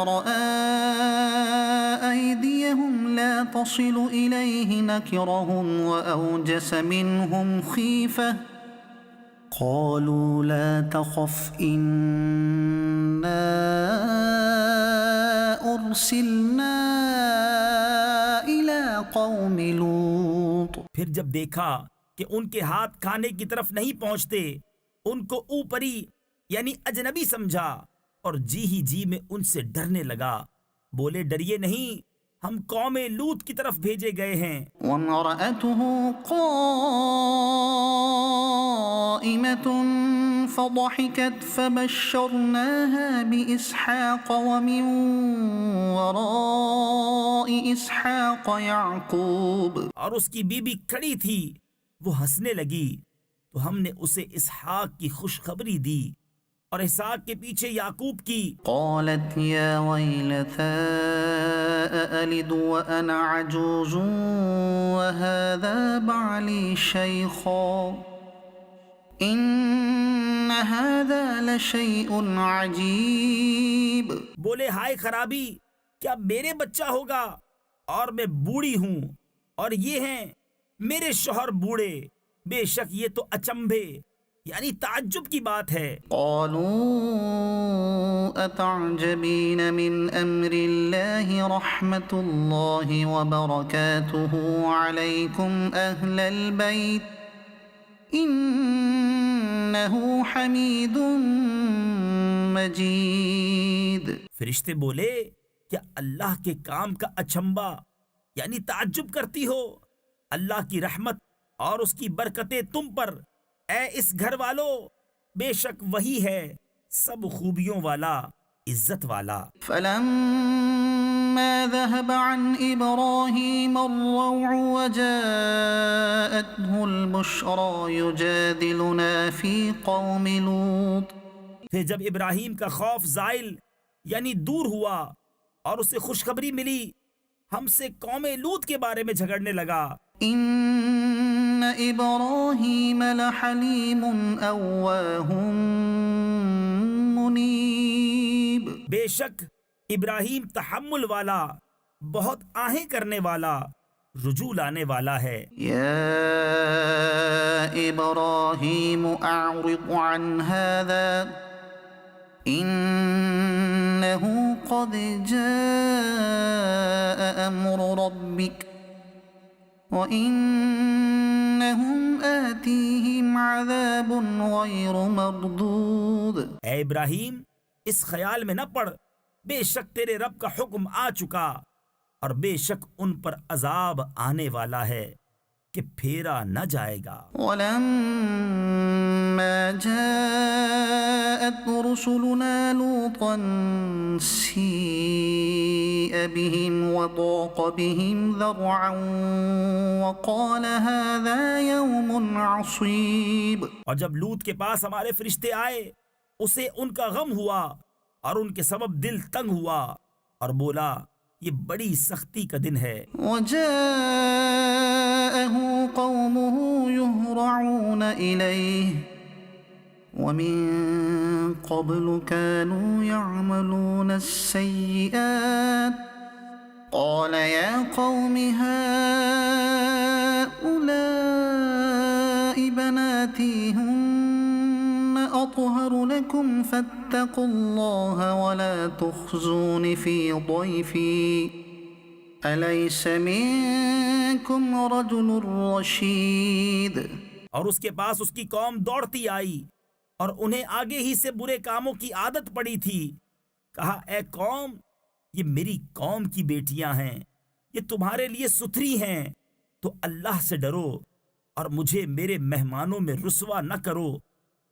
رَأَىٰ أَيْدِيَهُمْ لَا تَصِلُ إِلَيْهِ نَكِرَهُمْ وَأَوْجَسَ مِنْهُمْ خِيفَةً قَالُوا لَا تَخَفْ إِنَّا أُرْسِلْنَا إِلَىٰ قَوْمِ لُوطٍ. پھر جب دیکھا کہ ان کے ہاتھ کھانے کی طرف نہیں پہنچتے، ان کو اوپری یعنی اجنبی سمجھا اور جی ہی جی میں ان سے ڈرنے لگا. بولے ڈریے نہیں، ہم قوم لوط کی طرف بھیجے گئے ہیں. وَامْرَأَتُهُ قَائِمَةٌ فَضَحِكَتْ فَبَشَّرْنَاهَا بِإِسْحَاقَ وَمِن وَرَاءِ إِسْحَاقَ يَعْقُوبَ. اور اس کی بیوی کھڑی تھی، وہ ہنسنے لگی تو ہم نے اسے اسحاق کی خوشخبری دی اور اسحاق کے پیچھے یعقوب کی. قالت يا ويلتى أألد وأنا عجوز وهذا بعلي شيخا إن هذا لشيء عجيب. بولے ہائے خرابی، کیا میرے بچہ ہوگا اور میں بوڑھی ہوں اور یہ ہیں میرے شوہر بوڑھے، بے شک یہ تو اچنبھے یعنی تعجب کی بات ہے۔ قالوا أتعجبين من أمر الله رحمة الله وبركاته عليكم أهل البيت إنه حميد مجيد۔ فرشتے بولے کیا اللہ کے کام کا اچنبا یعنی تعجب کرتی ہو؟ اللہ کی رحمت اور اس کی برکتیں تم پر اے اس گھر والو، بے شک وہی ہے سب خوبیوں والا، عزت والا۔ فلما ذهب عن إبراهيم الروع وجاءته البشرى يجادلنا في قوم لوط۔ پھر جب ابراہیم کا خوف زائل یعنی دور ہوا اور اسے خوشخبری ملی، ہم سے قوم لوط کے بارے میں جھگڑنے لگا۔ إن إبراهيم لحليم أواه منيب۔ بے شک ابراہیم تحمل والا، بہت آہیں کرنے والا، رجوع لانے والا ہے۔ يا إبراهيم أعرض عن هذا إنه قد جاء أمر ربك وَإِنَّهُمْ آتِيهِمْ عَذَابٌ غَيْرُ مَرْدُودٍ۔ اے ابراہیم اس خیال میں نہ پڑ، بے شک تیرے رب کا حکم آ چکا اور بے شک ان پر عذاب آنے والا ہے کہ پھیرا نہ جائے گا۔ وَلَمَّا جَاءَتْ رُسُلُنَا لُوطًا سِيءَ بِهِمْ وَضَاقَ بِهِمْ ذَرْعًا وَقَالَ هَذَا يَوْمٌ عَصِيبٌ۔ اور جب لوط کے پاس ہمارے فرشتے آئے، اسے ان کا غم ہوا اور ان کے سبب دل تنگ ہوا اور بولا یہ بڑی سختی کا دن ہے۔ وَجَاءَهُ قَوْمُهُ يُهْرَعُونَ إِلَيْهِ وَمِن قَبْلُ كَانُوا يَعْمَلُونَ السَّيِّئَاتِ قَالَ يَا قَوْمِ هَؤُلَاءِ بَنَاتِي هُنَّ أَطْهَرُ لَكُمْ فَاتَّقُوا اللَّهَ وَلَا تُخْزُونِ فِي ضَيْفِي أَلَيْسَ مِنكُمْ رَجُلٌ رَشِيدٌ۔ اور اس کے پاس اس کی قوم دوڑتی آئی اور انہیں آگے ہی سے برے کاموں کی عادت پڑی تھی۔ کہا اے قوم، یہ میری قوم کی بیٹیاں ہیں، یہ تمہارے لیے ستھری ہیں، تو اللہ سے ڈرو اور مجھے میرے مہمانوں میں رسوا نہ کرو۔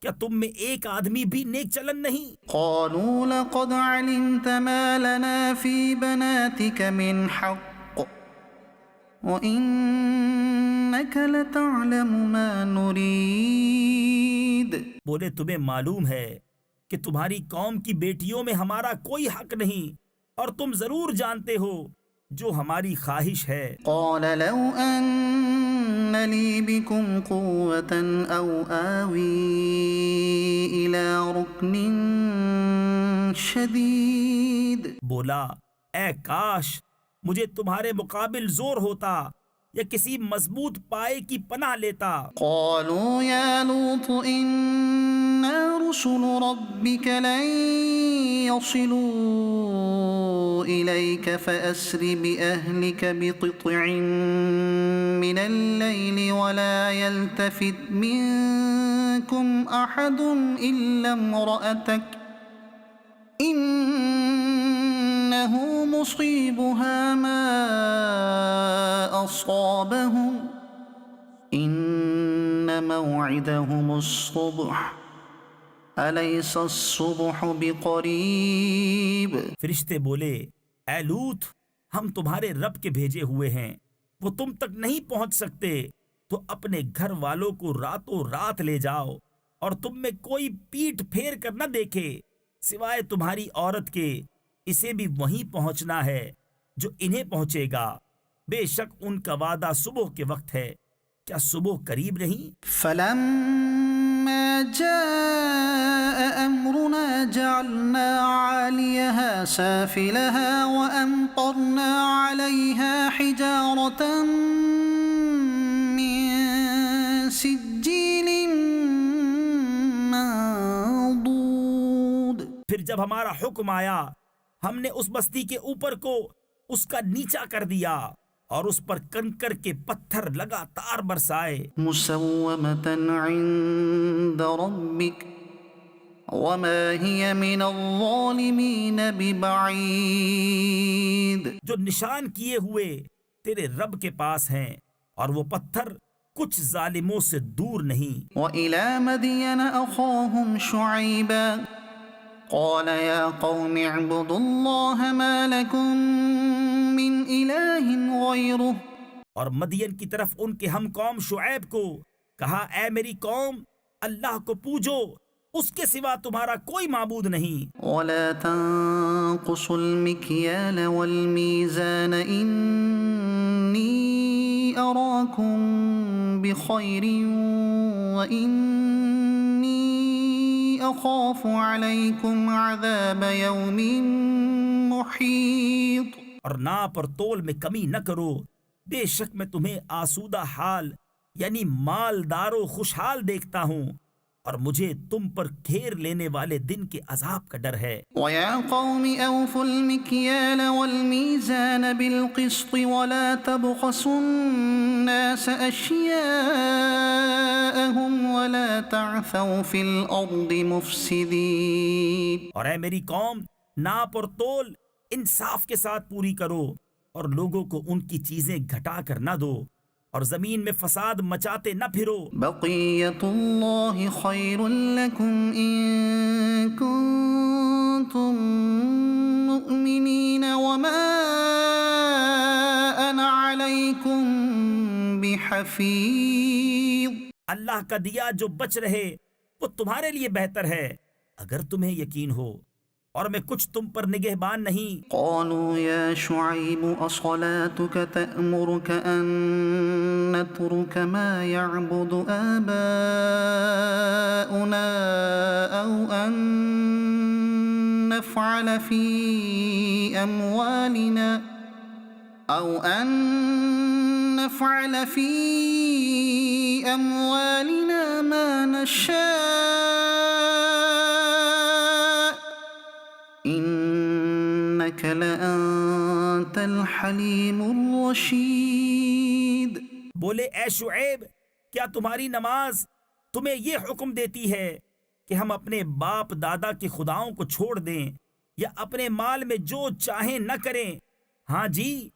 کیا تم میں ایک آدمی بھی نیک چلن نہیں؟ قالوا لقد علمت ما لنا في بناتك من حق وإنك لتعلم ما نريد۔ بولے تمہیں معلوم ہے کہ تمہاری قوم کی بیٹیوں میں ہمارا کوئی حق نہیں، اور تم ضرور جانتے ہو جو ہماری خواہش ہے۔ قال لو أن لي بكم قوة أو آوي إلى ركن شديد۔ بولا اے کاش مجھے تمہارے مقابل زور ہوتا یا کسی مضبوط پائے کی پناہ لیتا۔ قالوا يا لوط إنا رسل ربك لن يصلوا إليك فأسر بأهلك بقطع من الليل ولا يلتفت منكم أحد إلا امرأتك إنه مصيبها ما أصابهم إن موعدهم الصبح أليس الصبح بقريب۔ فرشتے بولے اے لوط، ہم تمہارے رب کے بھیجے ہوئے ہیں، وہ تم تک نہیں پہنچ سکتے، تو اپنے گھر والوں کو راتوں رات لے جاؤ اور تم میں کوئی پیٹ پھیر کر نہ دیکھے سوائے تمہاری عورت کے، اسے بھی وہیں پہنچنا ہے جو انہیں پہنچے گا، بے شک ان کا وعدہ صبح کے وقت ہے، کیا صبح قریب نہیں؟ فلما جاء أمرنا جعلنا عاليها سافلها وأمطرنا عليها حجارة من سجيل پھر جب ہمارا حکم آیا ہم نے اس بستی کے اوپر کو اس کا نیچا کر دیا اور اس پر کنکر کے پتھر لگاتار برسائے، مسومة عند ربك وما هي من الظالمين ببعيد. جو نشان کیے ہوئے تیرے رب کے پاس ہیں اور وہ پتھر کچھ ظالموں سے دور نہیں۔ وإلى مدين أخاهم شعيبا قال يا قوم اعبدوا الله ما لكم من إله غيره. اور مدین کی طرف ان کے ہم قوم شعیب کو کہا، اے میری قوم اللہ کو پوجو، اس کے سوا تمہارا کوئی معبود نہیں۔ ولا تنقصوا المكيال والميزان إني أراكم بخير وإني أخاف عليكم عذاب يوم محيط. اور ناپ اور تول میں کمی نہ کرو، بے شک میں تمہیں آسودہ حال یعنی مالدار و خوشحال دیکھتا ہوں، اور مجھے تم پر گھیر لینے والے دن کے عذاب کا ڈر ہے۔ وَيَا قَوْمِ أَوْفُوا الْمِكْيَالَ وَالْمِيزَانَ بِالْقِسْطِ وَلَا تَبْخَسُوا النَّاسَ أَشْيَاءَهُمْ وَلَا تَعْثَوْا فِي الْأَرْضِ مُفْسِدِينَ. اور اے میری قوم، ناپ اور تول انصاف کے ساتھ پوری کرو اور لوگوں کو ان کی چیزیں گھٹا کر نہ دو اور زمین میں فساد مچاتے نہ پھرو۔ بقية الله خير لكم إن كنتم مؤمنين وما أنا عليكم بحفيظ. اللہ کا دیا جو بچ رہے وہ تمہارے لیے بہتر ہے اگر تمہیں یقین ہو، اور میں کچھ تم پر نگہبان نہیں۔ قالوا يا شعيب أصلاتك تأمرك أن نترك ما يعبد آباؤنا أو أن نفعل في أموالنا ما نشاء إنك لأنت الحليم الرشيد. بولے اے شعیب، کیا تمہاری نماز تمہیں یہ حکم دیتی ہے کہ ہم اپنے باپ دادا کے خداؤں کو چھوڑ دیں یا اپنے مال میں جو چاہیں نہ کریں؟ ہاں جی،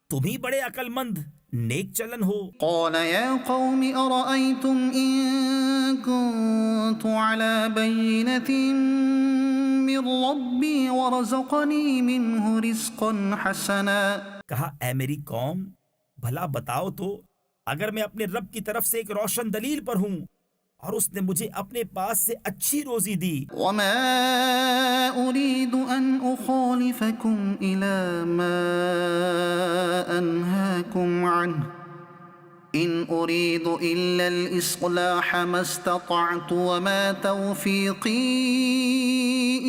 تم ہی بڑے عقل مند نیک چلن ہو۔ قال يا قوم أرأيتم إن كنت على بينة من ربي ورزقني منه رزقا حسنا. کہا اے میری قوم، بھلا بتاؤ تو، اگر میں اپنے رب کی طرف سے ایک روشن دلیل پر ہوں اور اس نے مجھے اپنے پاس سے اچھی روزی دی، وما أريد أن أخالفكم إلى ما أنهاكم عنه إن أريد إلا الإصلاح ما استطعت وما توفيقي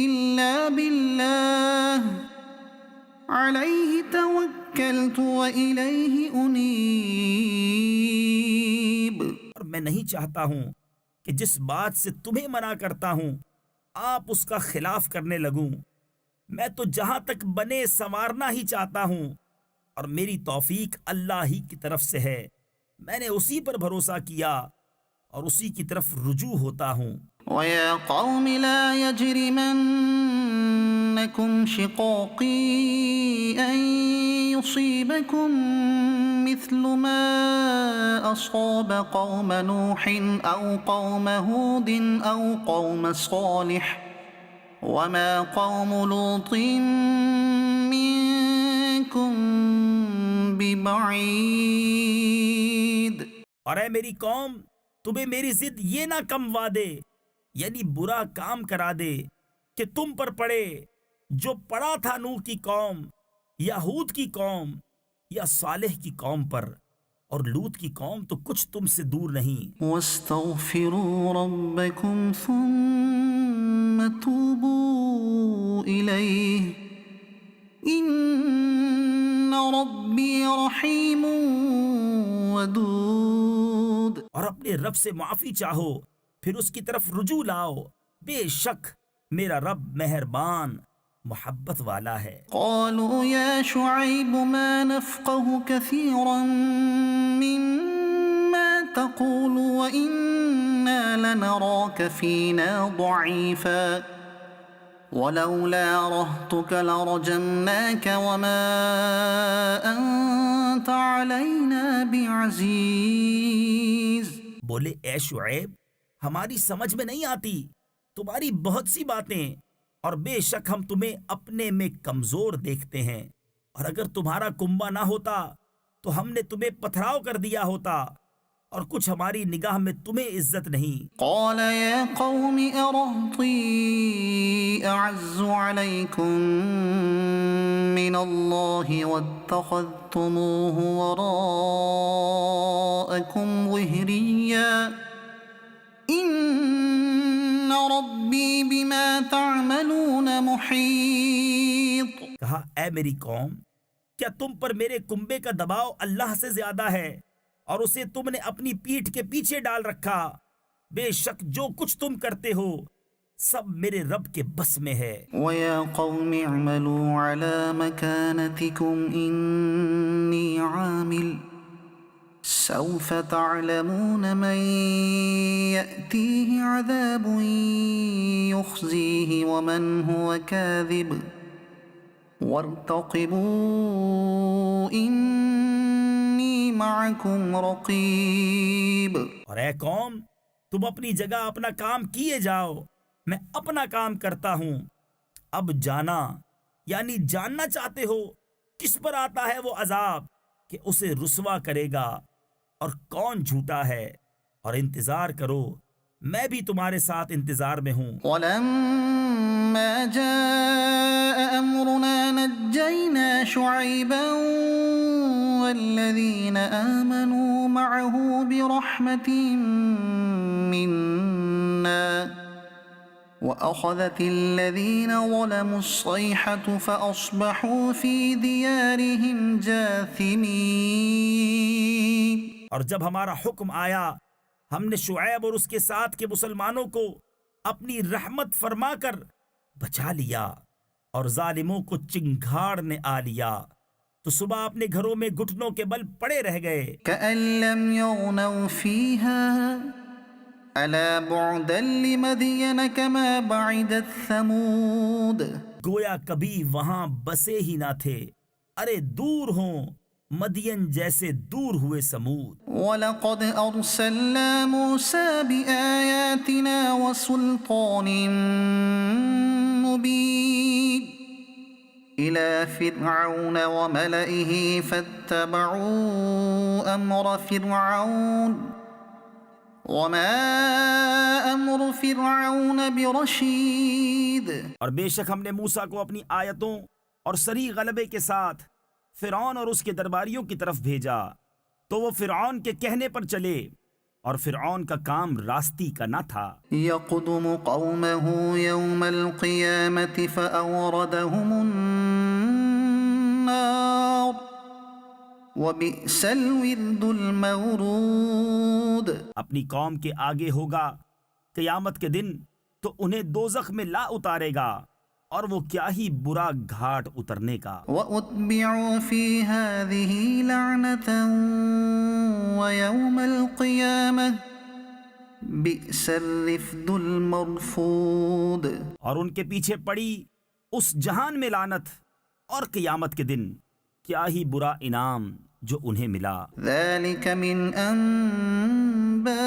إلا بالله عليه توكلت وإليه أنيب. اور میں نہیں چاہتا ہوں کہ جس بات سے تمہیں منع کرتا ہوں آپ اس کا خلاف کرنے لگوں۔ میں تو جہاں تک بنے سنوارنا ہی چاہتا ہوں، اور میری توفیق اللہ ہی کی طرف سے ہے، میں نے اسی پر بھروسہ کیا اور اسی کی طرف رجوع ہوتا ہوں۔ وَيَا قَوْمِ لَا يَجْرِمَنَّكُمْ شِقَاقِي أَن يُصِيبَكُم مِّثْلُ مَا أَصَابَ قَوْمَ نُوحٍ أَوْ قَوْمَ هُودٍ أَوْ قَوْمَ صَالِحٍ وَمَا قَوْمُ لُوطٍ مِّنكُم بِبَعِيدٍ. اور اے میری قوم، تمہیں میری ضد یہ نہ کموا دے، یعنی برا کام کرا دے کہ تم پر پڑے جو پڑا تھا نوح کی قوم یا ہود کی قوم یا صالح کی قوم پر، اور لوط کی قوم تو کچھ تم سے دور نہیں۔ واستغفروا ربكم ثم توبوا إليه إن ربي رحيم ودود. اور اپنے رب سے معافی چاہو، پھر اس کی طرف رجوع لاؤ، بے شک میرا رب مہربان محبت والا ہے۔ قالوا يا شعيب ما نفقه كثيرا مما تقول وإنا لنراك فينا ضعيفا ولولا رهطك لرجمناك وما أنت علينا بعزيز۔ بولے اے شعیب، ہماری سمجھ میں نہیں آتی تمہاری بہت سی باتیں، اور بے شک ہم تمہیں اپنے میں کمزور دیکھتے ہیں، اور اگر تمہارا کنبہ نہ ہوتا تو ہم نے تمہیں پتھراؤ کر دیا ہوتا، اور کچھ ہماری نگاہ میں تمہیں عزت نہیں۔ قال يا قوم أرهطي أعز عليكم من الله واتخذتموه وراءكم ظهريا إن ربي بما تعملون محيط۔ کہا اے میری قوم، کیا تم پر میرے کنبے کا دباؤ اللہ سے زیادہ ہے اور اسے تم نے اپنی پیٹھ کے پیچھے ڈال رکھا؟ بے شک جو کچھ تم کرتے ہو سب میرے رب کے بس میں ہے۔ وَيَا قَوْمِ اعْمَلُوا عَلَى مَكَانَتِكُمْ إِنِّي عَامِلٌ سَوْفَ تَعْلَمُونَ مَن يَأْتِيهِ عَذَابٌ يُخْزِيهِ وَمَنْ هُوَ كَاذِبٌ وَارْتَقِبُوا إِنِّي مَعَكُمْ رَقِيبٌ۔ اور اے قوم، تم اپنی جگہ اپنا کام کیے جاؤ، میں اپنا کام کرتا ہوں۔ اب جانا یعنی جاننا چاہتے ہو کس پر آتا ہے وہ عذاب کہ اسے رسوا کرے گا اور کون جھوٹا ہے، اور انتظار کرو میں بھی تمہارے ساتھ انتظار میں ہوں۔ وَلَمَّا جَاءَ أَمْرُنَا نَجَّيْنَا شُعَيْبًا وَالَّذِينَ آمَنُوا مَعَهُ بِرَحْمَةٍ مِّنَّا وَأَخَذَتِ الَّذِينَ ظَلَمُوا الصَّيْحَةُ فَأَصْبَحُوا فِي دِيَارِهِمْ جَاثِمِينَ۔ اور جب ہمارا حکم آیا ہم نے شعیب اور اس کے ساتھ کے مسلمانوں کو اپنی رحمت فرما کر بچا لیا، اور ظالموں کو چنگھاڑ نے آ لیا تو صبح اپنے گھروں میں گھٹنوں کے بل پڑے رہ گئے۔ كأن لم يغنوا فيها ألا بعدا لمدين كما بعدت ثمود۔ گویا کبھی وہاں بسے ہی نہ تھے، ارے دور ہوں مدین جیسے دور ہوئے سمود۔ وَلَقَدْ أَرْسَلْنَا مُوسَى بِآيَاتِنَا وَسُلْطَانٍ مُبِينٍ إِلَى فِرْعَوْنَ وَمَلَئِهِ فَاتَّبَعُوا أَمْرَ فِرْعَوْنَ وَمَا أَمْرُ فِرْعَوْنَ بِرَشِيدٍ۔ اور بے شک ہم نے موسیٰ کو اپنی آیتوں اور سری غلبے کے ساتھ فرعون اور اس کے درباریوں کی طرف بھیجا تو وہ فرعون کے کہنے پر چلے، اور فرعون کا کام راستی کا نہ تھا۔ يَقْدُمُ قَوْمَهُ يَوْمَ الْقِيَامَةِ فَأَوْرَدَهُمُ النَّارَ وَبِئْسَ الْوِرْدُ الْمَوْرُودُ۔ اپنی قوم کے آگے ہوگا قیامت کے دن تو انہیں دوزخ میں لا اتارے گا، اور وہ کیا ہی برا گھاٹ اترنے کا۔ وَأُتْبِعُوا فِي هَذِهِ لَعْنَةً وَيَوْمَ الْقِيَامَةِ بِئْسَ الرِّفْدُ الْمَرْفُودُ۔ اور ان کے پیچھے پڑی اس جہان میں لعنت، اور قیامت کے دن کیا ہی برا انعام جو انہیں ملا۔ ذَلِكَ مِنْ أَنْبَاءِ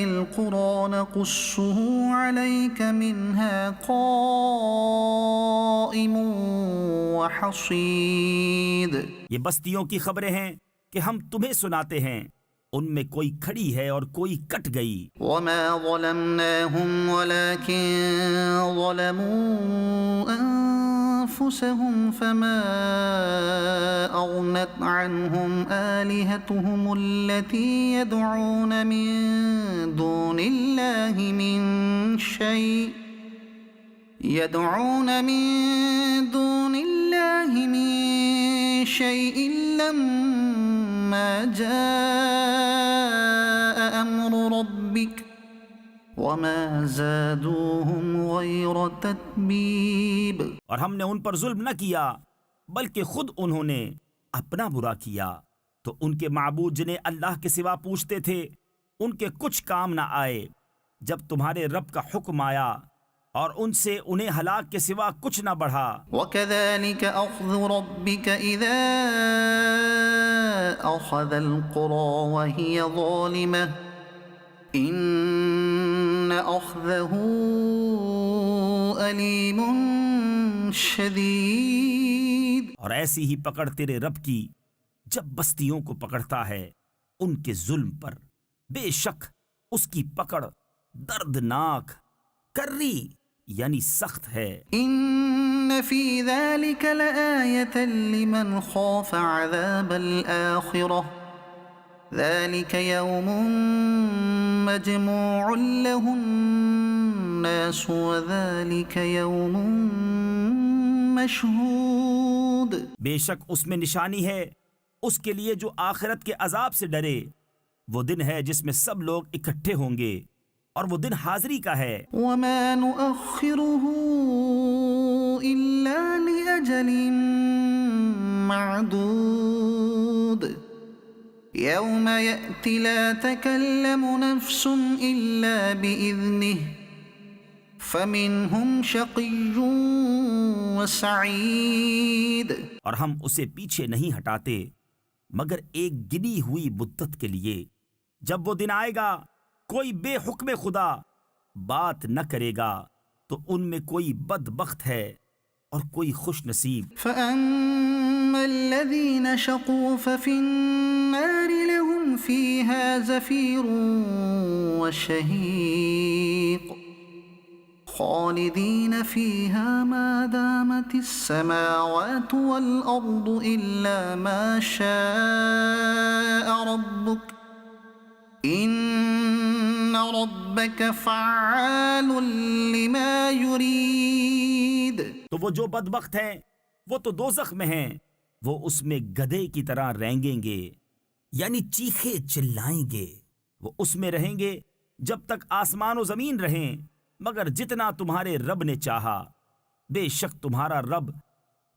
الْقُرَىٰ نَقُصُّهُ عَلَيْكَ مِنْهَا قَائِمٌ وَحَصِيدٌ۔ یہ بستیوں کی خبریں ہیں کہ ہم تمہیں سناتے ہیں، ان میں کوئی کھڑی ہے اور کوئی کٹ گئی۔ وَمَا ظَلَمْنَاهُمْ وَلَكِنْ ظَلَمُوا أَنفُسَهُمْ فَمَا أَغْنَتْ عَنْهُمْ آلِهَتُهُمُ الَّتِي يَدْعُونَ مِن دُونِ اللَّهِ مِن شَيْءٍ لَمَّا جَاءَ أَمْرُ رَبِّكَ وما زادوهم غير تتبيب. اور ہم نے ان پر ظلم نہ کیا بلکہ خود انہوں نے اپنا برا کیا. تو ان کے معبود جنہیں اللہ کے سوا پوچھتے تھے ان کے کچھ کام نہ آئے جب تمہارے رب کا حکم آیا اور ان سے انہیں ہلاک کے سوا کچھ نہ بڑھا. وكذلك أخذ ربك إذا أخذ القرى وهي ظالمة إن أخذه أليم شديد. اور ایسی ہی پکڑ تیرے رب کی جب بستیوں کو پکڑتا ہے ان کے ظلم پر، بے شک اس کی پکڑ دردناک کری یعنی سخت ہے. إن في ذلك لآية لمن خاف عذاب الآخرة ذلك يوم مجموع له الناس وذلك يوم مشهود. بے شک اس میں نشانی ہے اس کے لیے جو آخرت کے عذاب سے ڈرے. وہ دن ہے جس میں سب لوگ اکٹھے ہوں گے اور وہ دن حاضری کا ہے. وما نؤخره إلا لأجل معدود يوم يأتي لا تكلم نفس إلا بإذنه فمنهم شقي وسعيد. اور ہم اسے پیچھے نہیں ہٹاتے مگر ایک گنی ہوئی مدت کے لیے. جب وہ دن آئے گا کوئی بے حکم خدا بات نہ کرے گا تو ان میں کوئی بدبخت ہے اور کوئی خوش نصیب. فأما الذين شقوا ففي النار لهم فيها زفير وشهيق خالدين فيها ما دامت السماوات والأرض إلا ما شاء ربك إن ربك فعال لما يريد. تو وہ جو بدبخت ہیں وہ تو دوزخ میں ہیں، وہ اس میں گدھے کی طرح رینگیں گے یعنی چیخے چلائیں گے. وہ اس میں رہیں گے جب تک آسمان و زمین رہیں مگر جتنا تمہارے رب نے چاہا. بے شک تمہارا رب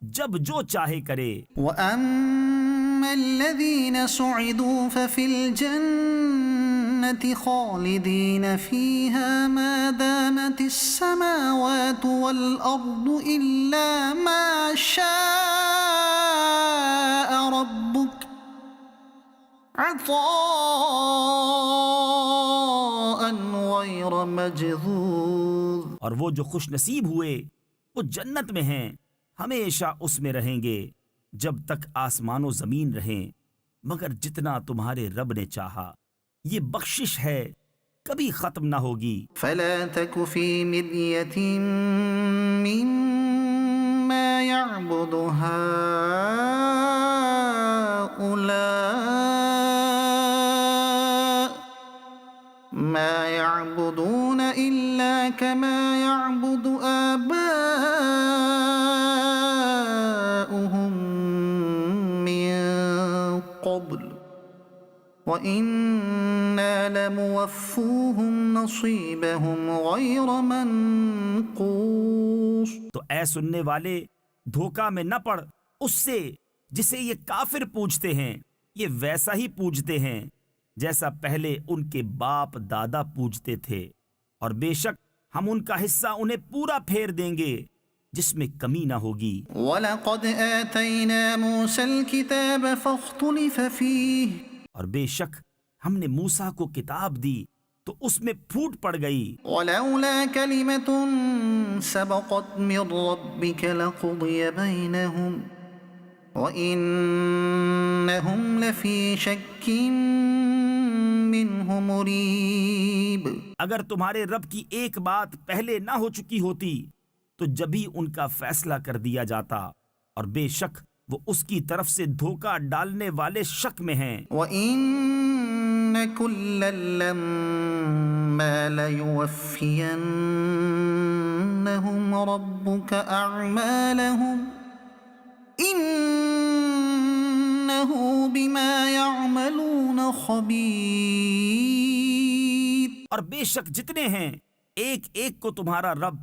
جب جو چاہے کرے. وأما الذين سعدوا ففي الجنة خالدين فيها ما دامت السماوات والأرض إلا ما شاء ربك عطاء غير مجذوذ. اور وہ جو خوش نصیب ہوئے وہ جنت میں ہیں، ہمیشہ اس میں رہیں گے جب تک آسمان و زمین رہیں مگر جتنا تمہارے رب نے چاہا. یہ بخشش ہے کبھی ختم نہ ہوگی. فلا تك في مرية مما يعبد هؤلاء ما يعبدون إلا كما يعبد آباؤهم من قبل وَإِنَّا لَمُوَفُّوهُمْ نَصِيبَهُمْ غَيْرَ مَنْقُوصٍ. تو اے سننے والے دھوکہ میں نہ پڑ اس سے جسے یہ کافر پوجتے ہیں. یہ ویسا ہی پوجتے ہیں جیسا پہلے ان کے باپ دادا پوجتے تھے، اور بے شک ہم ان کا حصہ انہیں پورا پھیر دیں گے جس میں کمی نہ ہوگی. وَلَقَدْ آتَيْنَا مُوسَى الْكِتَابَ فَاخْتُلِفَ فِيهِ. اور بے شک ہم نے موسیٰ کو کتاب دی تو اس میں پھوٹ پڑ گئی. وَلَوْلَا كَلِمَةٌ سَبَقَتْ مِنْ رَبِّكَ لَقُضِيَ بَيْنَهُمْ وَإِنَّهُمْ لَفِي شَكٍّ مِّنْهُ مُرِيبٍ. اگر تمہارے رب کی ایک بات پہلے نہ ہو چکی ہوتی تو جبھی ان کا فیصلہ کر دیا جاتا، اور بے شک وہ اس کی طرف سے دھوکہ ڈالنے والے شک میں ہیں. وَإِنَّ كُلًّا لَمَّا لَيُوَفِّيَنَّهُمْ رَبُّكَ أَعْمَالَهُمْ إِنَّهُ بِمَا يَعْمَلُونَ خَبِيرٌ. اور بے شک جتنے ہیں ایک ایک کو تمہارا رب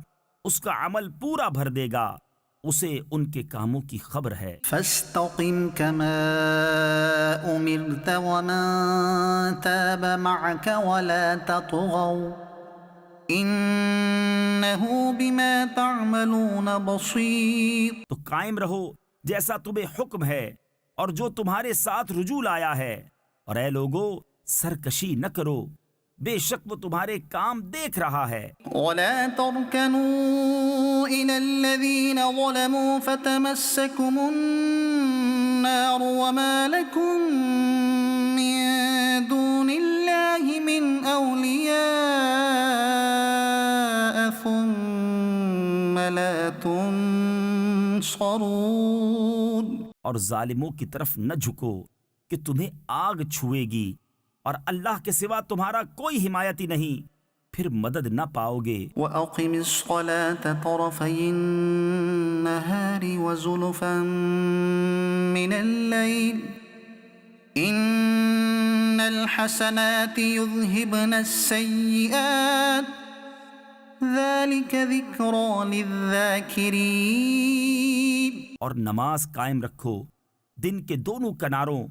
اس کا عمل پورا بھر دے گا، اسے ان کے کاموں کی خبر ہے۔ فاستقم كما أمرت ومن تاب معك ولا تطغوا إنه بما تعملون بصير۔ تو قائم رہو جیسا تمہیں حکم ہے اور جو تمہارے ساتھ رجوع آیا ہے، اور اے لوگو سرکشی نہ کرو، بے شک وہ تمہارے کام دیکھ رہا ہے۔ ولا تركنوا إلى الذين ظلموا فتمسكم النار وما لكم من دون الله من أولياء ثم لا تنصرون۔ اور ظالموں کی طرف نہ جھکو کہ تمہیں آگ چھوئے گی، اور اللہ کے سوا تمہارا کوئی حمایتی نہیں، پھر مدد نہ پاؤ گے۔ وأقم الصلاة طرفي النهار وزلفا من الليل إن الحسنات يذهبن السيئات ذلك ذكرى للذاكرين۔ اور نماز قائم رکھو دن کے دونوں کناروں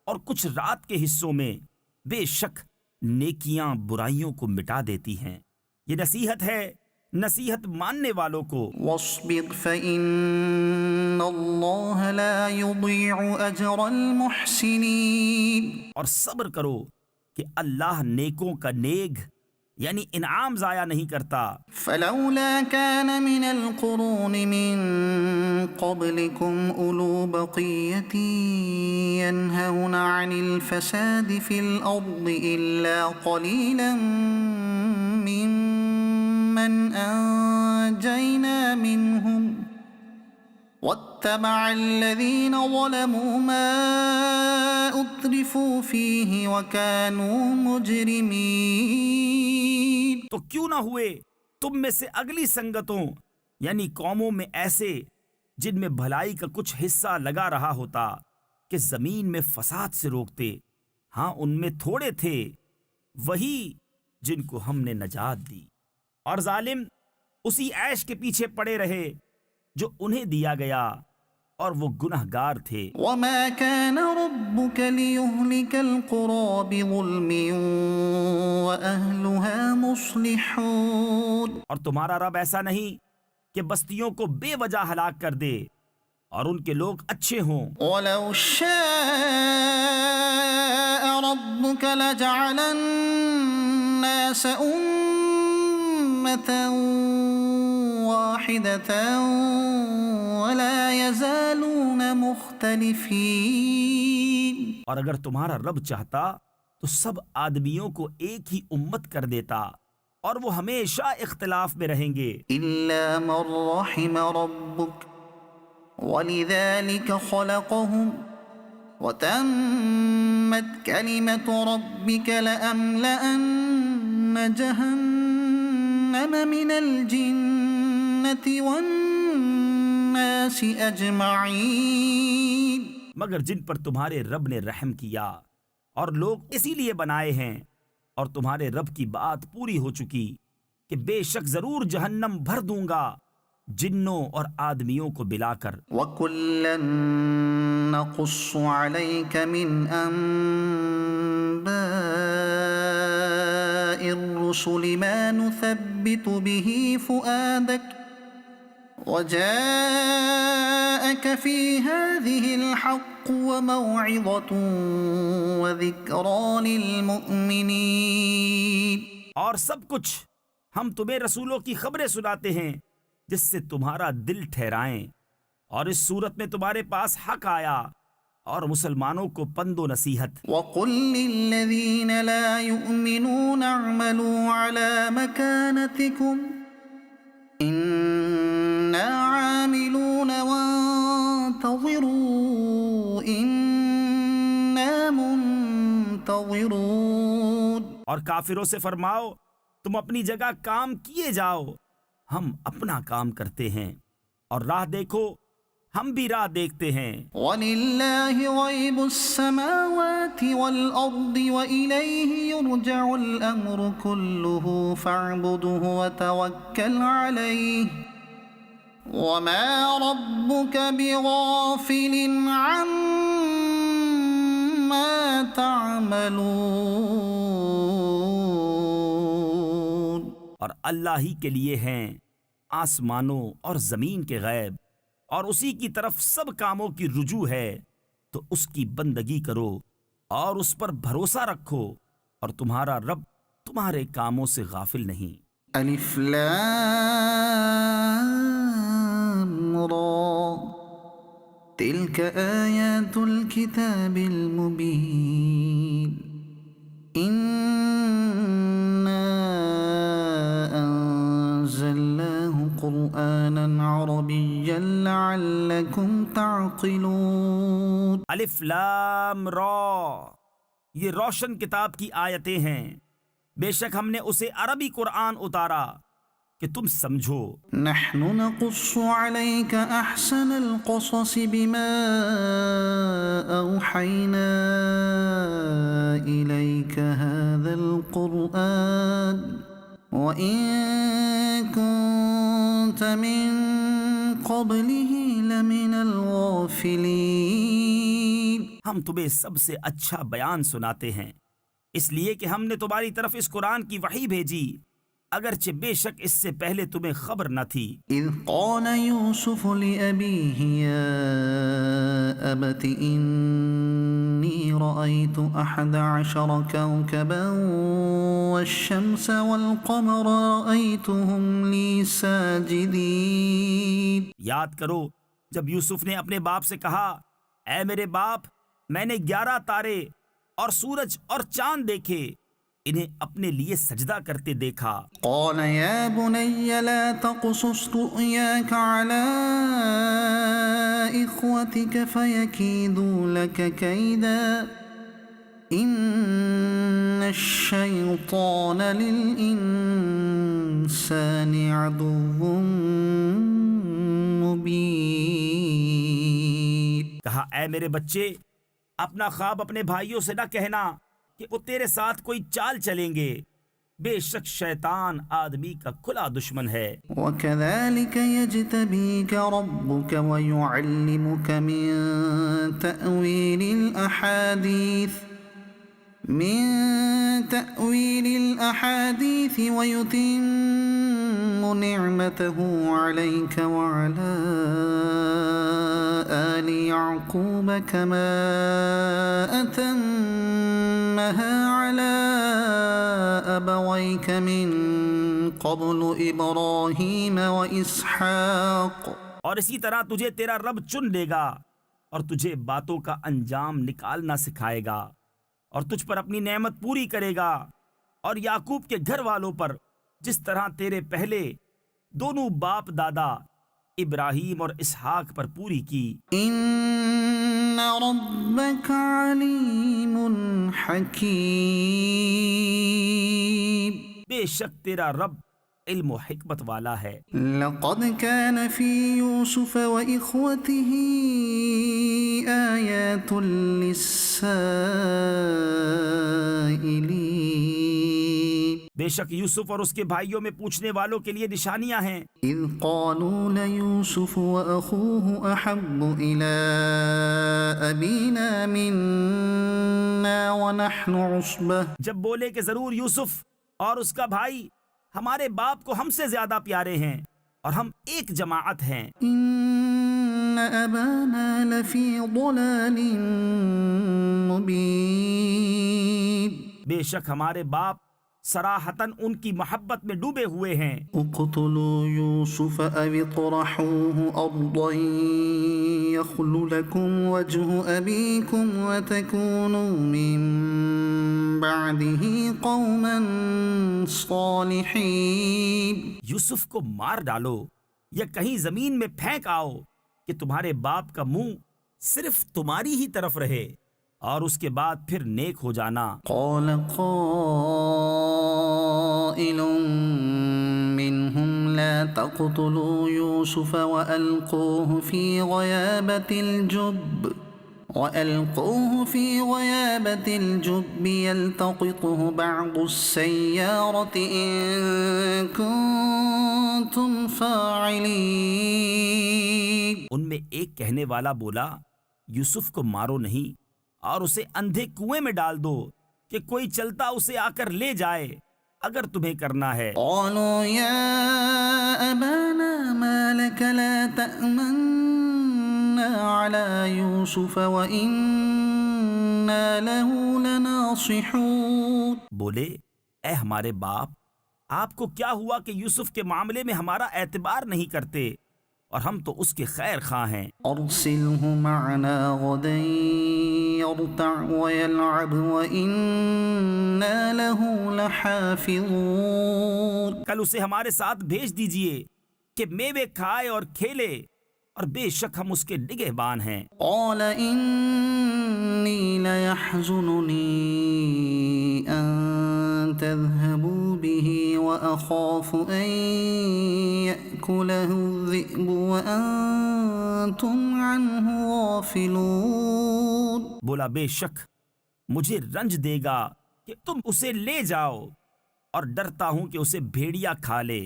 اور کچھ رات کے حصوں میں، بے شک نیکیاں برائیوں کو مٹا دیتی ہیں، یہ نصیحت ہے نصیحت ماننے والوں کو۔ واصبر فإن الله لا يضيع أجر المحسنين۔ اور صبر کرو کہ اللہ نیکوں کا نیک یعنی انعام ضائع نہیں کرتا۔ فلولا كان من القرون من قبلكم أولو بقية ينهون عن الفساد في الأرض إلا قليلا ممن أنجينا منهم واتبع الذين ظلموا ما أترفوا فيه وكانوا مجرمين۔ تو کیوں نہ ہوئے تم میں سے اگلی سنگتوں یعنی قوموں میں ایسے جن میں بھلائی کا کچھ حصہ لگا رہا ہوتا کہ زمین میں فساد سے روکتے، ہاں ان میں تھوڑے تھے وہی جن کو ہم نے نجات دی، اور ظالم اسی عیش کے پیچھے پڑے رہے جو انہیں دیا گیا، اور وہ گنہگار تھے۔ وما كان ربك ليهلك القرى بظلم وأهلها مصلحون۔ اور تمہارا رب ایسا نہیں کہ بستیوں کو بے وجہ ہلاک کر دے اور ان کے لوگ اچھے ہوں۔ ولو شاء ربك لجعل الناس أمة واحدة ولا يزالون مختلفين۔ اور اگر تمہارا رب چاہتا تو سب آدمیوں کو ایک ہی امت کر دیتا اور وہ ہمیشہ اختلاف میں رہیں گے۔ إلا من رحم ربك ولذلك خلقهم وتمت كلمة ربك لأملأن جهنم من الجنة والناس أجمعين۔ مگر جن پر تمہارے رب نے رحم کیا اور لوگ اسی لیے بنائے ہیں، اور تمہارے رب کی بات پوری ہو چکی کہ بے شک ضرور جہنم بھر دوں گا جنوں اور آدمیوں کو ملا کر۔ وَكُلًّا نَقُصُّ عَلَيْكَ مِنْ أَنْبَاءِ الرُّسُلِ مَا نُثَبِّتُ بِهِ فُؤَادَكَ وَجَاءَكَ فِي هَذِهِ الْحَقُّ وَمَوْعِظَةٌ وَذِكْرَى لِلْمُؤْمِنِينَ۔ اور سب کچھ ہم تمہیں رسولوں کی خبریں سناتے ہیں جس سے تمہارا دل ٹھہرائیں، اور اس صورت میں تمہارے پاس حق آیا اور مسلمانوں کو پند و نصیحت۔ وَقُلْ لِلَّذِينَ لَا يُؤْمِنُونَ اعْمَلُوا عَلَى مَكَانَتِكُمْ إِنَّا عَامِلُونَ وَانتَظِرُوا إِنَّا مُنتَظِرُونَ۔ اور کافروں سے فرماؤ تم اپنی جگہ کام کیے جاؤ، ہم اپنا کام کرتے ہیں، اور راہ دیکھو ہم بھی راہ دیکھتے ہیں۔ وَلِلَّهِ غَيْبُ السَّمَاوَاتِ وَالْأَرْضِ وَإِلَيْهِ يُرْجَعُ الْأَمْرُ كُلُّهُ فَاعْبُدْهُ وَتَوَكَّلْ عَلَيْهِ وَمَا رَبُّكَ بِغَافِلٍ عَمَّا تَعْمَلُونَ۔ اور اللہ ہی کے لیے ہیں آسمانوں اور زمین کے غیب، اور اسی کی طرف سب کاموں کی رجوع ہے، تو اس کی بندگی کرو اور اس پر بھروسہ رکھو، اور تمہارا رب تمہارے کاموں سے غافل نہیں۔ الف لام را تلك آیات الكتاب المبین قرآنا عربيا لعلكم تعقلون۔ الف لام را، یہ روشن کتاب کی آیتیں ہیں، بے شک ہم نے اسے عربی قرآن اتارا کہ تم سمجھو۔ نحن نقص عليك احسن القصص بما اوحينا اليك هذا القرآن وَإِن كُنتَ مِن قَبْلِهِ لَمِنَ الْغَافِلِينَ۔ ہم تمہیں سب سے اچھا بیان سناتے ہیں، اس لیے کہ ہم نے تمہاری طرف اس قرآن کی وحی بھیجی، اگرچہ بے شک اس سے پہلے تمہیں خبر نہ تھی۔ اذ قال یوسف لأبیہ یا ابت انی رأیت 11 کوكبا والشمس والقمر رأیتهم لی ساجدین۔ یاد کرو جب یوسف نے اپنے باپ سے کہا، اے میرے باپ، میں نے 11 تارے اور سورج اور چاند دیکھے، انہیں اپنے لیے سجدہ کرتے دیکھا۔ قال یا بنی لا تقصص رؤیاک علی اخوتک فیکیدوا لک کیدا ان الشیطان للانسان عدو مبین۔ کہا اے میرے بچے، اپنا خواب اپنے بھائیوں سے نہ کہنا کہ وہ تیرے ساتھ کوئی چال چلیں گے، بے شک شیطان آدمی کا کھلا دشمن ہے۔ وَكَذَلِكَ يَجْتَبِيكَ رَبُّكَ وَيُعَلِّمُكَ من تأويل الأحاديث ويتم نعمته عليك وعلى آل يعقوب كما أتمها على أبويك من قبل إبراهيم وإسحاق۔ اور اسی طرح تجھے تیرا رب چن لے گا اور تجھے باتوں کا انجام نکالنا سکھائے گا، اور تجھ پر اپنی نعمت پوری کرے گا، اور یعقوب کے گھر والوں پر جس طرح تیرے پہلے دونوں باپ دادا ابراہیم اور اسحاق پر پوری کی۔ ان ربک علیم حکیم، بے شک تیرا رب علم و حکمت والا ہے۔ لقد كان في يوسف وإخوته آيات للسائلين، بے شک یوسف اور اس کے بھائیوں میں پوچھنے والوں کے لیے نشانیاں ہیں۔ اذ قالوا ليوسف وأخوه أحب إلى أبينا منا ونحن عصبة، جب بولے کہ ضرور یوسف اور اس کا بھائی ہمارے باپ کو ہم سے زیادہ پیارے ہیں اور ہم ایک جماعت ہیں۔ ان ابانا لفی ضلال مبین، بے شک ہمارے باپ صراحتاً ان کی محبت میں ڈوبے ہوئے ہیں۔ اقتلوا یوسف او اطرحوه ارضا یخل لکم وجه ابیکم وتکونوا من بعده قوما صالحین۔ یوسف کو مار ڈالو یا کہیں زمین میں پھینک آؤ کہ تمہارے باپ کا منہ صرف تمہاری ہی طرف رہے اور اس کے بعد پھر نیک ہو جانا۔ قال قائل منهم لا لا تقتلوا يوسف وألقوه في غيابة الجب يلتقطه بعض السيارة إن كنتم فاعلين. ان میں ایک کہنے والا بولا یوسف کو مارو نہیں اور اسے اندھے کنویں میں ڈال دو کہ کوئی چلتا اسے آ کر لے جائے اگر تمہیں کرنا ہے. قالوا يا أبانا ما لك لا تأمنا على يوسف وإنا له لناصحون. بولے اے ہمارے باپ آپ کو کیا ہوا کہ یوسف کے معاملے میں ہمارا اعتبار نہیں کرتے اور ہم تو اس کے خیر خواہ ہیں. أرسله معنا غدا يرتع ويلعب وإنا له لحافظون. کل اسے ہمارے ساتھ بھیج دیجئے کہ میوے کھائے اور کھیلے اور بے شک ہم اس کے نگہبان ہیں. قال إني ليحزنني أن تذهبوا به وأخاف أن يأكله الذئب وأنتم عنه غافلون. بولا بے شک مجھے رنج دے گا کہ تم اسے لے جاؤ اور ڈرتا ہوں کہ اسے بھیڑیا کھا لے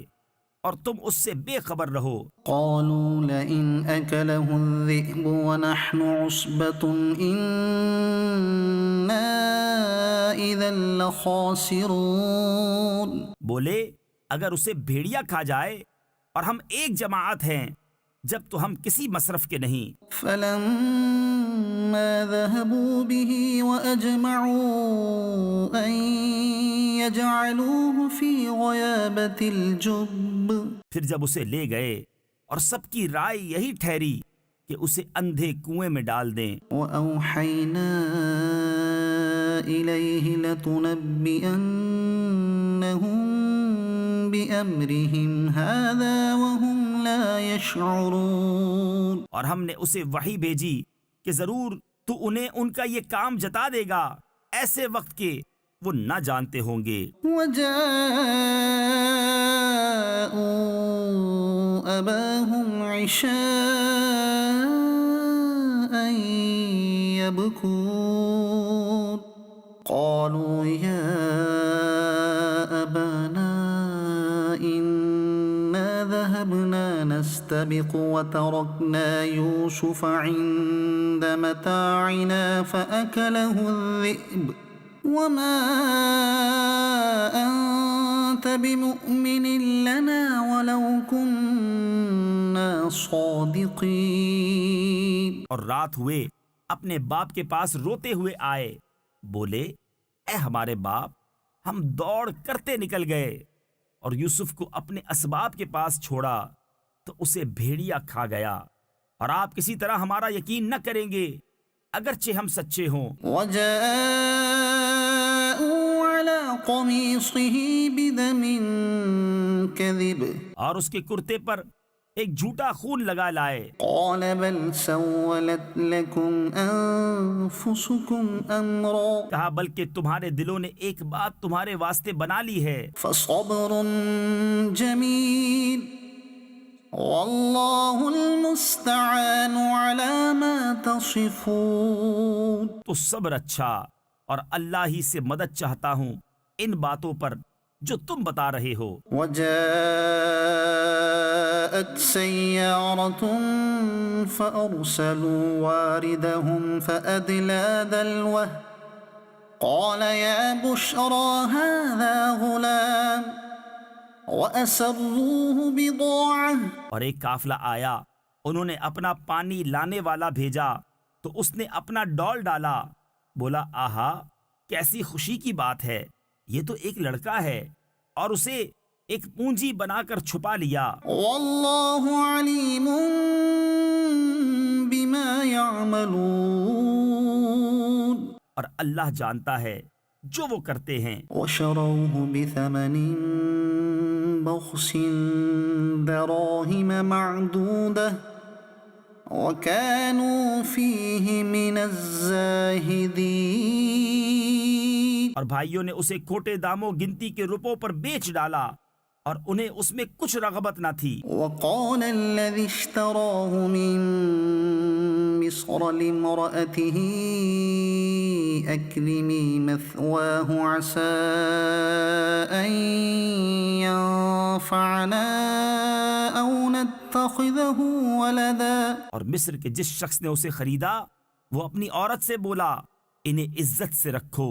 اور تم اس سے بے خبر رہو. قالوا لئن أكله الذئب ونحن عصبة إنا إذا لخاسرون. بولے اگر اسے بھیڑیا کھا جائے اور ہم ایک جماعت ہیں جب تو ہم کسی مصرف کے نہیں. فلما ذهبوا به وأجمعوا أن يجعلوه في غيابة الجب. پھر جب اسے لے گئے اور سب کی رائے یہی ٹھہری کہ اسے اندھے کنویں میں ڈال دیں. وأوحينا إليه لتنبئنهم بأمرهم هذا وهم لا يشعرون. اور ہم نے اسے وحی بھیجی کہ ضرور تو انہیں ان کا یہ کام جتا دے گا ایسے وقت کے وہ نہ جانتے ہوں گے. وجاءوا أباهم عشاء يبكون. قالوا يا أبانا إنا ذهبنا نستبق وتركنا يوسف عند متاعنا فأكله الذئب وما أنت بمؤمن لنا ولو كنا صادقين. اور رات ہوئے اپنے باپ کے پاس روتے ہوئے آئے. بولے اے ہمارے باپ ہم دوڑ کرتے نکل گئے اور یوسف کو اپنے اسباب کے پاس چھوڑا تو اسے بھیڑیا کھا گیا اور آپ کسی طرح ہمارا یقین نہ کریں گے اگرچہ ہم سچے ہوں. وجاءوا على قميصه بدم كذب. اور اس کے کرتے پر ایک جھوٹا خون لگا لائے. قال بل سولت لكم أنفسكم أمرا. کہا بلکہ تمہارے دلوں نے ایک بات تمہارے واسطے بنا لی ہے. فصبر جميل والله المستعان على ما تصفون. تو صبر اچھا اور اللہ ہی سے مدد چاہتا ہوں ان باتوں پر جو تم بتا رہے ہو. وجاءت سيارة فأرسلوا واردهم فأدلى دلوه قال يا بشرى هذا غلام وأسروه بضاعة. اور ایک قافلہ آیا انہوں نے اپنا پانی لانے والا بھیجا تو اس نے اپنا ڈول ڈالا. بولا آہا کیسی خوشی کی بات ہے یہ تو ایک لڑکا ہے اور اسے ایک پونجی بنا کر چھپا لیا. والله عليم بما يعملون. اور اللہ جانتا ہے جو وہ کرتے ہیں. وشروه بثمن بخس دراهم معدودة وكانوا فيه من الزاهدين. اور بھائیوں نے اسے کھوٹے داموں گنتی کے روپوں پر بیچ ڈالا اور انہیں اس میں کچھ رغبت نہ تھی۔ وقال الذي اشتراه من مصر لامرأته أكرمي مثواه عسى أن ينفعنا أو نتخذه ولدا۔ اور مصر کے جس شخص نے اسے خریدا وہ اپنی عورت سے بولا انہیں عزت سے رکھو،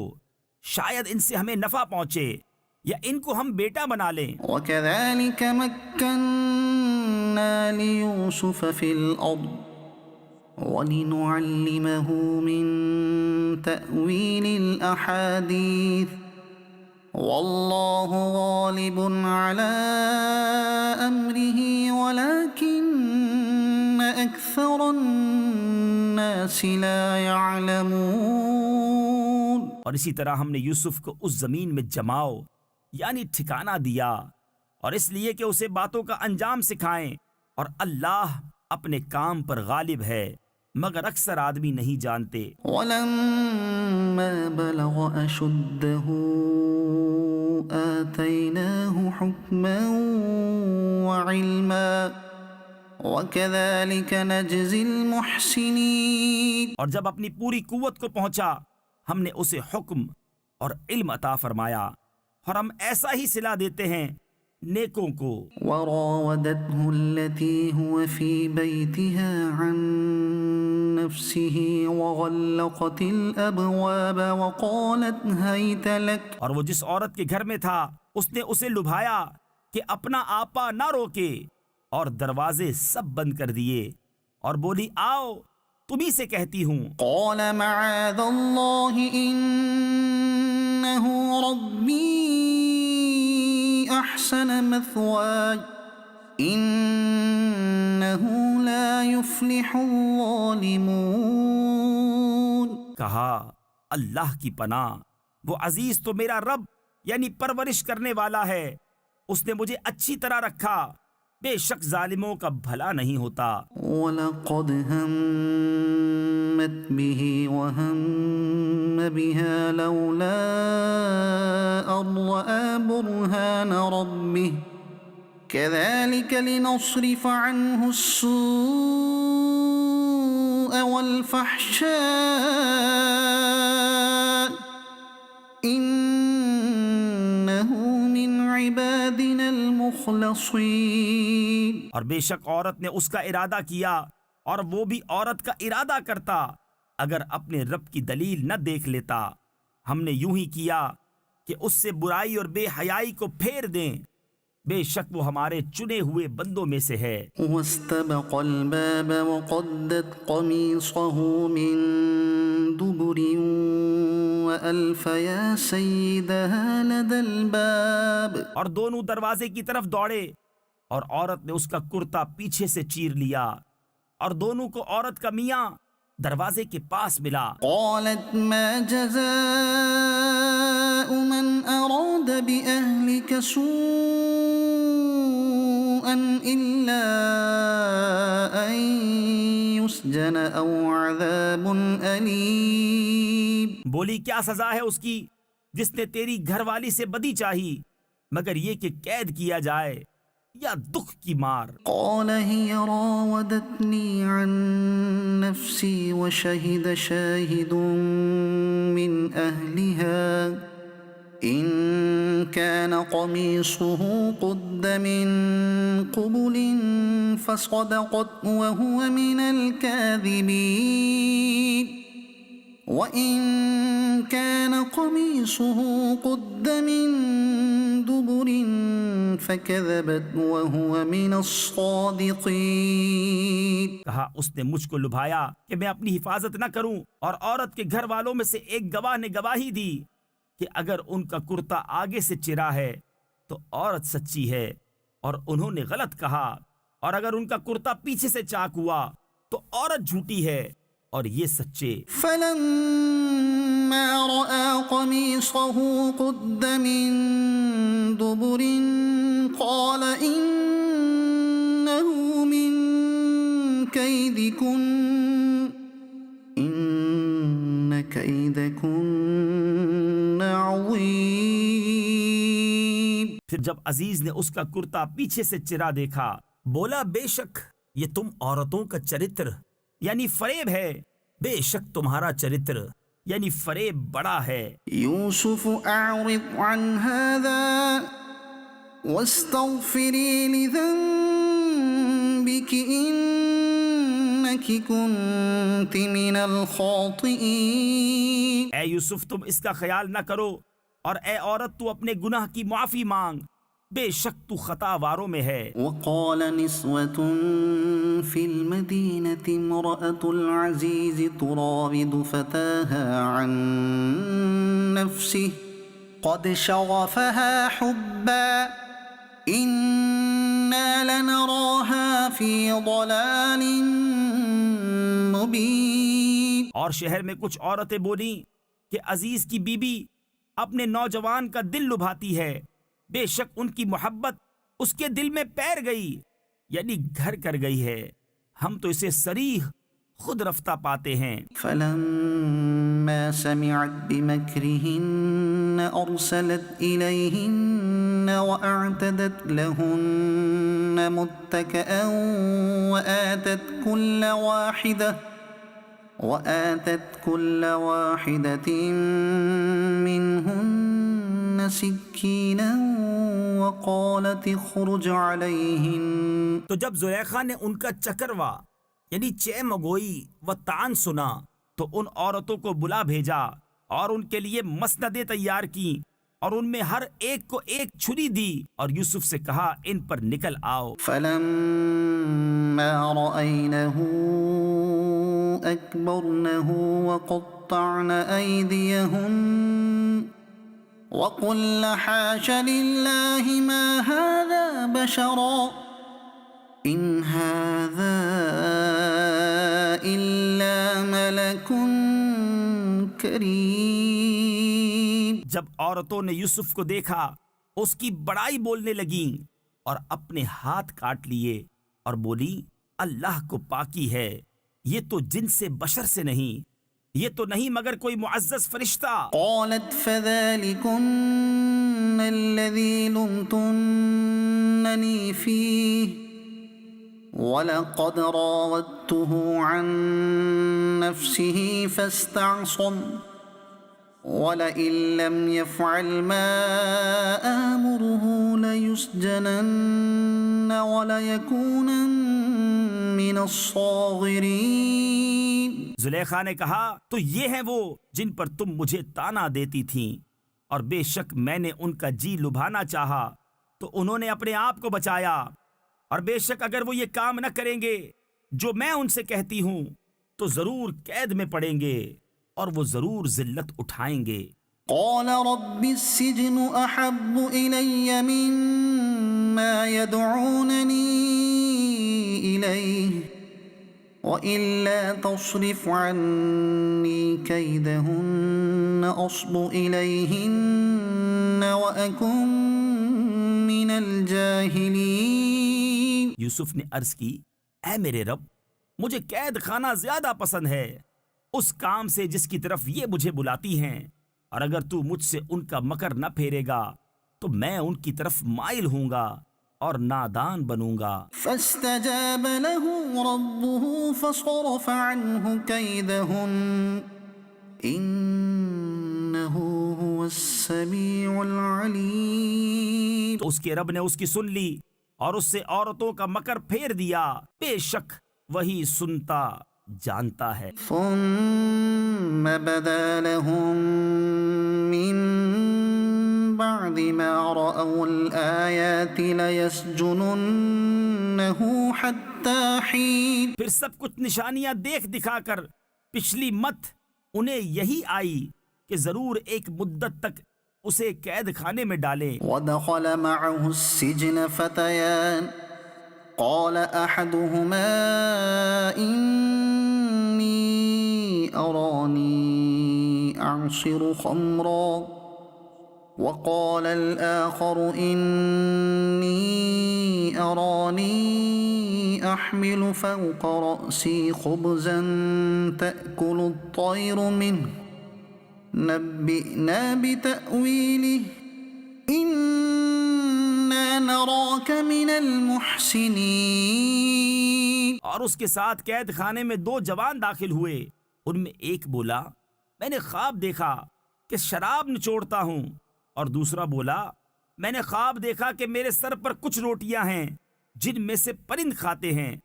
شاید ان سے ہمیں نفع پہنچے یا ان کو ہم بیٹا بنا لیں۔ وكذلك مكنا ليوسف في الأرض ولنعلمه من تأويل الأحاديث والله غالب على أمره ولكن أكثر الناس لا يعلمون۔ اور اسی طرح ہم نے یوسف کو اس زمین میں جماؤ یعنی ٹھکانہ دیا، اور اس لیے کہ اسے باتوں کا انجام سکھائیں، اور اللہ اپنے کام پر غالب ہے مگر اکثر آدمی نہیں جانتے۔ ولما بلغ أشده آتيناه حكما وعلما وكذلك نجزي المحسنين۔ اور جب اپنی پوری قوت کو پہنچا ہم نے اسے حکم اور علم عطا فرمایا، اور ہم ایسا ہی صلہ دیتے ہیں نیکوں کو۔ وراودته التي هو في بيتها عن نفسه وغلقت الأبواب وقالت هيت لك۔ اور وہ جس عورت کے گھر میں تھا اس نے اسے لبھایا کہ اپنا آپا نہ روکے، اور دروازے سب بند کر دیے، اور بولی آؤ تمہیں سے کہتی ہوں۔ قال معاذ الله إنه ربي أحسن مثواي إنه لا يفلح الظالمون۔ کہا اللہ کی پناہ، وہ عزیز تو میرا رب یعنی پرورش کرنے والا ہے، اس نے مجھے اچھی طرح رکھا، بے شک ظالموں کا بھلا نہیں ہوتا۔ وَلَقَدْ هَمَّتْ بِهِ وَهَمَّ بِهَا لَوْلَا أَن رَّأَىٰ بُرْهَانَ رَبِّهِ كَذَٰلِكَ لِنَصْرِفَ عَنْهُ السُّوءَ وَالْفَحْشَاءَ إِنَّهُ مِنْ عِبَادِنَا الْمُخْلَصِينَ۔ اور بے شک عورت نے اس کا ارادہ کیا، اور وہ بھی عورت کا ارادہ کرتا اگر اپنے رب کی دلیل نہ دیکھ لیتا۔ ہم نے یوں ہی کیا کہ اس سے برائی اور بے حیائی کو پھیر دیں، بے شک وہ ہمارے چنے ہوئے بندوں میں سے ہے۔ واستبق الباب وقدت قميصه من دبر وألف يا سيدها لدى الباب۔ اور دونوں دروازے کی طرف دوڑے، اور عورت نے اس کا کرتا پیچھے سے چیر لیا، اور دونوں کو عورت کا میاں دروازے کے پاس ملا۔ قالت ما جزاء من أراد بأهلك سوءا إلا أن يسجن أو عذاب أليم۔ بولی کیا سزا ہے اس کی جس نے تیری گھر والی سے بدی چاہی مگر یہ کہ قید کیا جائے یا دکھ کی مار۔ قال هي راودتني عن نفسي وشهد شاهد من أهلها إن كان قميصه قد من قبل فصدقت وهو من الكاذبين وإن كان قميصه قد من دبر فكذبت وهو من الصادقين۔ کہا اس نے مجھ کو لبھایا کہ میں اپنی حفاظت نہ کروں، اور عورت کے گھر والوں میں سے ایک گواہ نے گواہی دی کہ اگر ان کا کرتا آگے سے چرا ہے تو عورت سچی ہے، اور انہوں نے غلط کہا، اور اگر ان کا کرتا پیچھے سے چاک ہوا تو عورت جھوٹی ہے اور یہ سچے۔ فلما رأى قميصه قد من دبر قال إنه من كيدكن إن كيدكن عظيم۔ پھر جب عزیز نے اس کا کرتا پیچھے سے چرا دیکھا بولا بے شک یہ تم عورتوں کا چرتر یعنی فریب ہے، بے شک تمہارا چرتر یعنی فریب بڑا ہے۔ يوسف أعرض عن هذا واستغفري لذنبك إنك كنت من الخاطئين۔ اے یوسف تم اس کا خیال نہ کرو، اور اے عورت تو اپنے گناہ کی معافی مانگ، بے شک تو خطا واروں میں ہے۔ وقال نسوة في المدينة امرأة العزيز تراود فتاها عن نفسه قد شغفها حبا إنا لنراها في ضلال مبين۔ اور شہر میں کچھ عورتیں بولیں کہ عزیز کی بیوی اپنے نوجوان کا دل لبھاتی ہے، بے شک ان کی محبت اس کے دل میں پیر گئی یعنی گھر کر گئی ہے، ہم تو اسے صریح خود رفتہ پاتے ہیں۔ فلما سمعت بمكرهن أرسلت إليهن وأعتدت لهن متكئا وآتت كل واحدة منهن سكينا وقالت اخرج عليهن۔ تو جب زلیخا نے ان کا چکروا یعنی چے مگوئی و طعن سنا تو ان عورتوں کو بلا بھیجا اور ان کے لیے مسندیں تیار کی اور ان میں ہر ایک کو ایک چھری دی اور یوسف سے کہا ان پر نکل آؤ۔ فلما رأينه أكبرنه وقطعن أيديهن وقلن حاش لله ما هذا بشرا إن هذا إلا ملك کریم۔ جب عورتوں نے یوسف کو دیکھا اس کی بڑائی بولنے لگیں اور اپنے ہاتھ کاٹ لیے اور بولی اللہ کو پاکی ہے، یہ تو جن سے بشر سے نہیں، یہ تو نہیں مگر کوئی معزز فرشتہ۔ قالت فذلكن الذي لمتنني فيه وَلَقَدْ رَاوَدتُّهُ عَن نَّفْسِهِ فَاسْتَعْصَمَ وَلَئِن لَّمْ يَفْعَلْ مَا آمُرُهُ لَيُسْجَنَنَّ وَلَيَكُونًا مِّنَ الصَّاغِرِينَ۔ زلیخا نے کہا تو یہ ہیں وہ جن پر تم مجھے تانا دیتی تھیں، اور بے شک میں نے ان کا جی لبھانا چاہا تو انہوں نے اپنے آپ کو بچایا، اور بے شک اگر وہ یہ کام نہ کریں گے جو میں ان سے کہتی ہوں تو ضرور قید میں پڑیں گے اور وہ ضرور ذلت اٹھائیں گے۔ قال رب السجن احب الی مما يدعوننی الیہ وَإِلَّا تَصْرِفْ عَنِّي كَيْدَهُنَّ أَصْبُ إِلَيْهِنَّ وَأَكُنْ مِنَ الْجَاهِلِينَ۔ یوسف نے عرض کی اے میرے رب، مجھے قید خانہ زیادہ پسند ہے اس کام سے جس کی طرف یہ مجھے بلاتی ہیں، اور اگر تو مجھ سے ان کا مکر نہ پھیرے گا تو میں ان کی طرف مائل ہوں گا اور نادان بنوں گا۔ فاستجاب له ربه فصرف عنه كيدهن انه هو السميع العليم۔ تو اس کے رب نے اس کی سن لی اور اس سے عورتوں کا مکر پھیر دیا، بے شک وہی سنتا جانتا ہے۔ ثم بدا لهم من بعد ما رأوا الآيات ليسجننه حتى حين۔ پھر سب کچھ نشانیاں دیکھ دکھا کر پچھلی مت انہیں یہی آئی کہ ضرور ایک مدت تک اسے قید خانے میں ڈالیں۔ ودخل معه السجن فتيان قال أحدهما إني أراني أعصر خمرا وقال الآخر إني أراني أحمل فوق رأسي خبزا تأكل الطير منه نبئنا بتأويله إن إِنَّا نَرَاكَ مِنَ الْمُحْسِنِينَ۔ اور اس کے ساتھ قید خانے میں 2 جوان داخل ہوئے۔ ان میں ایک بولا میں نے خواب دیکھا کہ شراب نچوڑتا ہوں، اور دوسرا بولا میں نے خواب دیکھا کہ میرے سر پر کچھ روٹیاں ہیں جن میں سے پرند کھاتے ہیں،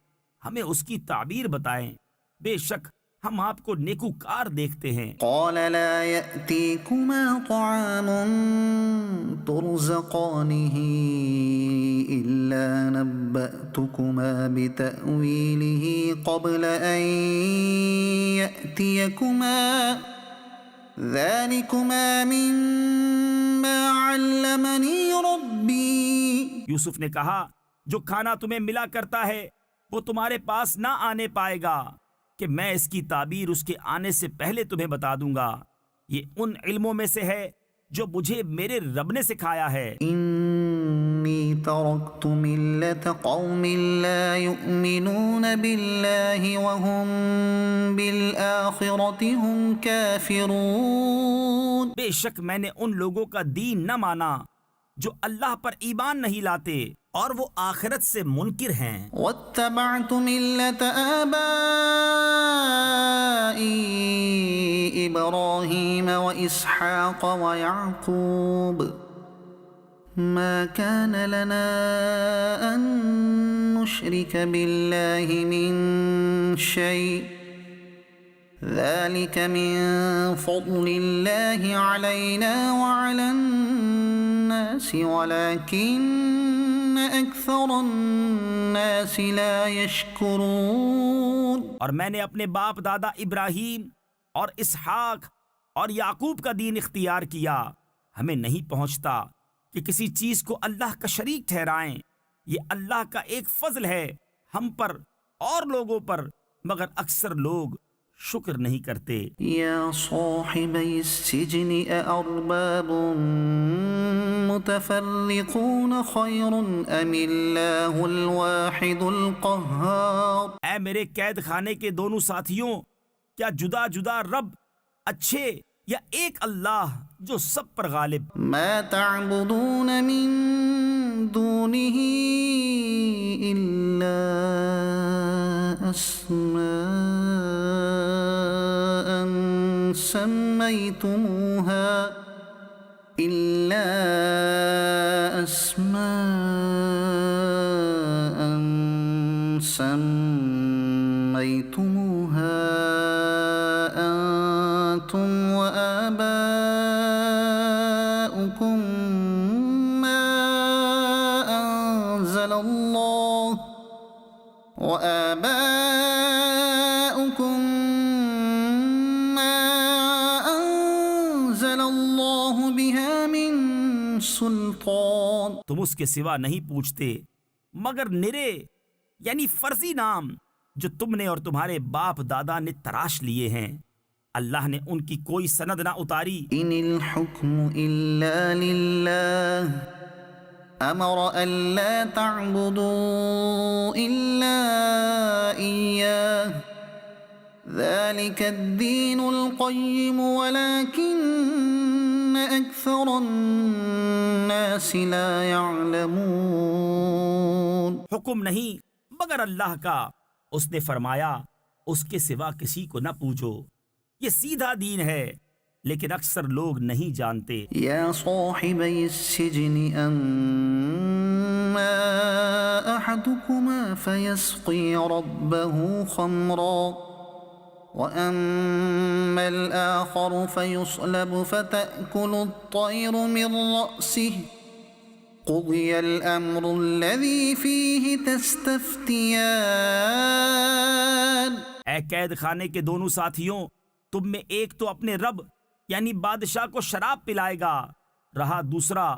ہمیں اس کی تعبیر بتائیں، بے شک ہم آپ کو نیکوکار دیکھتے ہیں۔ قال لا يأتيكما طعام ترزقانه إلا نبأتكما بتأويله قبل أن يأتيكما ذلكما مما علمني ربي۔ یوسف نے کہا جو کھانا تمہیں ملا کرتا ہے وہ تمہارے پاس نہ آنے پائے گا کہ میں اس کی تعبیر اس کے آنے سے پہلے تمہیں بتا دوں گا، یہ ان علموں میں سے ہے جو مجھے میرے رب نے سکھایا ہے۔ إني تركت ملة قوم لا يؤمنون بالله وهم بالآخرة هم كافرون۔ بے شک میں نے ان لوگوں کا دین نہ مانا جو اللہ پر ایمان نہیں لاتے اور وہ آخرت سے منکر ہیں۔ واتبعت ملة آبائي إبراهيم وإسحاق ويعقوب ما كان لنا أن نشرك بالله من شيء ذلك من فضل الله علينا وعلى الناس ولكن أكثر الناس لا يشكرون۔ اور میں نے اپنے باپ دادا ابراہیم اور اسحاق اور یعقوب کا دین اختیار کیا، ہمیں نہیں پہنچتا کہ کسی چیز کو اللہ کا شریک ٹھہرائیں، یہ اللہ کا ایک فضل ہے ہم پر اور لوگوں پر، مگر اکثر لوگ شکر نہیں کرتے۔ یا صاحبی السجن أأرباب متفرقون خیر ام اللہ الواحد القہار۔ اے میرے قید خانے کے دونوں ساتھیوں، کیا جدا جدا رب اچھے یا ایک اللہ جو سب پر غالب؟ ما تعبدون من دونه إلا أسماء سميتموها أنتم وآباؤكم ما أنزل الله بها من سلطان۔ تم اس کے سوا نہیں پوچھتے مگر نرے یعنی فرضی نام جو تم نے اور تمہارے باپ دادا نے تراش لیے ہیں، اللہ نے ان کی کوئی سند نہ اتاری۔ ان الحکم الا للہ امر الا تعبدوا الا ایاہ ذلك الدین القیم ولكن اکثر الناس لا يعلمون۔ حکم نہیں مگر اللہ کا، اس نے فرمایا اس کے سوا کسی کو نہ پوجو، یہ سیدھا دین ہے لیکن اکثر لوگ نہیں جانتے۔ یا صاحبی السجن اما احدکما فیسقی ربه خمرا واما الاخر فیصلب فتأکل الطیر من رأسه قضی الامر الذی فیہ تستفتیان۔ اے قید خانے کے دونوں ساتھیوں، تم میں ایک تو اپنے رب یعنی بادشاہ کو شراب پلائے گا، رہا دوسرا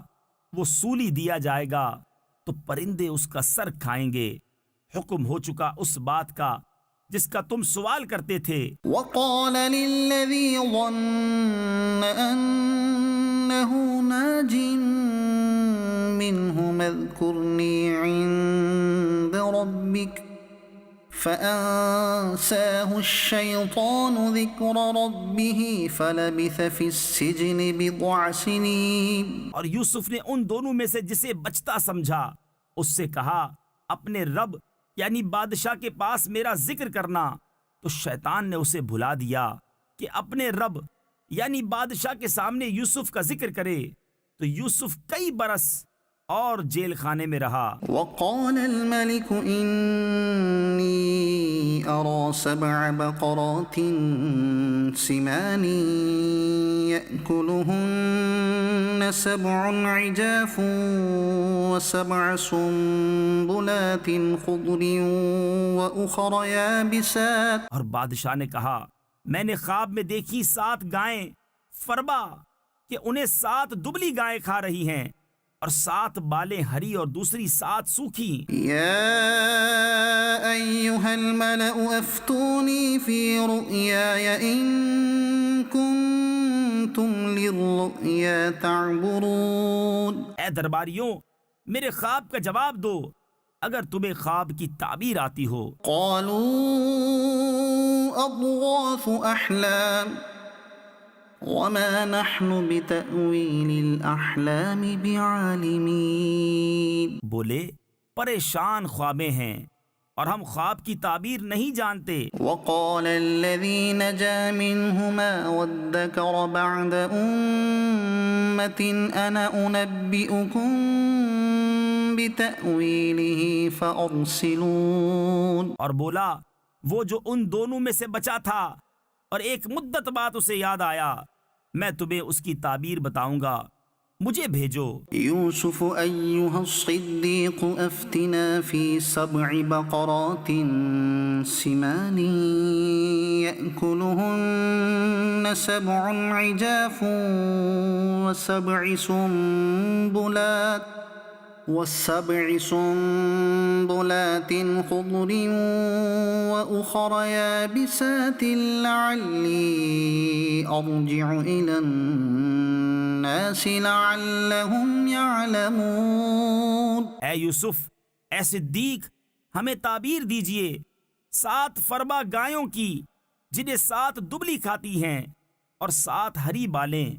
وہ سولی دیا جائے گا تو پرندے اس کا سر کھائیں گے۔ حکم ہو چکا اس بات کا جس کا تم سوال کرتے تھے۔ وقال للذی ظن انه ناج منهم اذكرني عند ربك فأنساه الشيطان ذكر ربه فلبث في السجن بضع سنين. اور یوسف نے ان دونوں میں سے جسے بچتا سمجھا اس سے کہا اپنے رب یعنی بادشاہ کے پاس میرا ذکر کرنا، تو شیطان نے اسے بھلا دیا کہ اپنے رب یعنی بادشاہ کے سامنے یوسف کا ذکر کرے، تو یوسف کئی برس اور جیل خانے میں رہا. وقال الملك إني أرى 7 بقرات سمان يأكلهن 7 عجاف و7 سنبلات خضر وأخر يابسات. اور بادشاہ نے کہا میں نے خواب میں دیکھی 7 گائیں فربا کہ انہیں 7 دبلی گائیں کھا رہی ہیں اور 7 بالیں ہری اور دوسری 7 سوکھی. يا أيها الملأ أفتوني في رؤياي إن كنتم للرؤيا تعبرون. اے درباریوں میرے خواب کا جواب دو اگر تمہیں خواب کی تعبیر آتی ہو. قالوا أضغاث أحلام وما نحن بتأويل الأحلام بعالمين. بولے پریشان خوابیں ہیں اور ہم خواب کی تعبیر نہیں جانتے. وقال الذي نجا منهما وادكر بعد أمة أنا أنبئكم بتأويله فأرسلون. اور بولا وہ جو ان دونوں میں سے بچا تھا اور ایک مدت بعد اسے یاد آیا میں تمہیں اس کی تعبیر بتاؤں گا، مجھے بھیجو. يوسف أيها الصديق أفتنا في 7 بقرات سمان يأكلهن 7 عجاف و7 سنبلات خضر وأخر يابسات لعلي أرجع إلى الناس لعلهم يعلمون. اے یوسف اے صدیق ہمیں تعبیر دیجئے 7 فربا گایوں کی جنہیں 7 دبلی کھاتی ہیں اور 7 ہری بالیں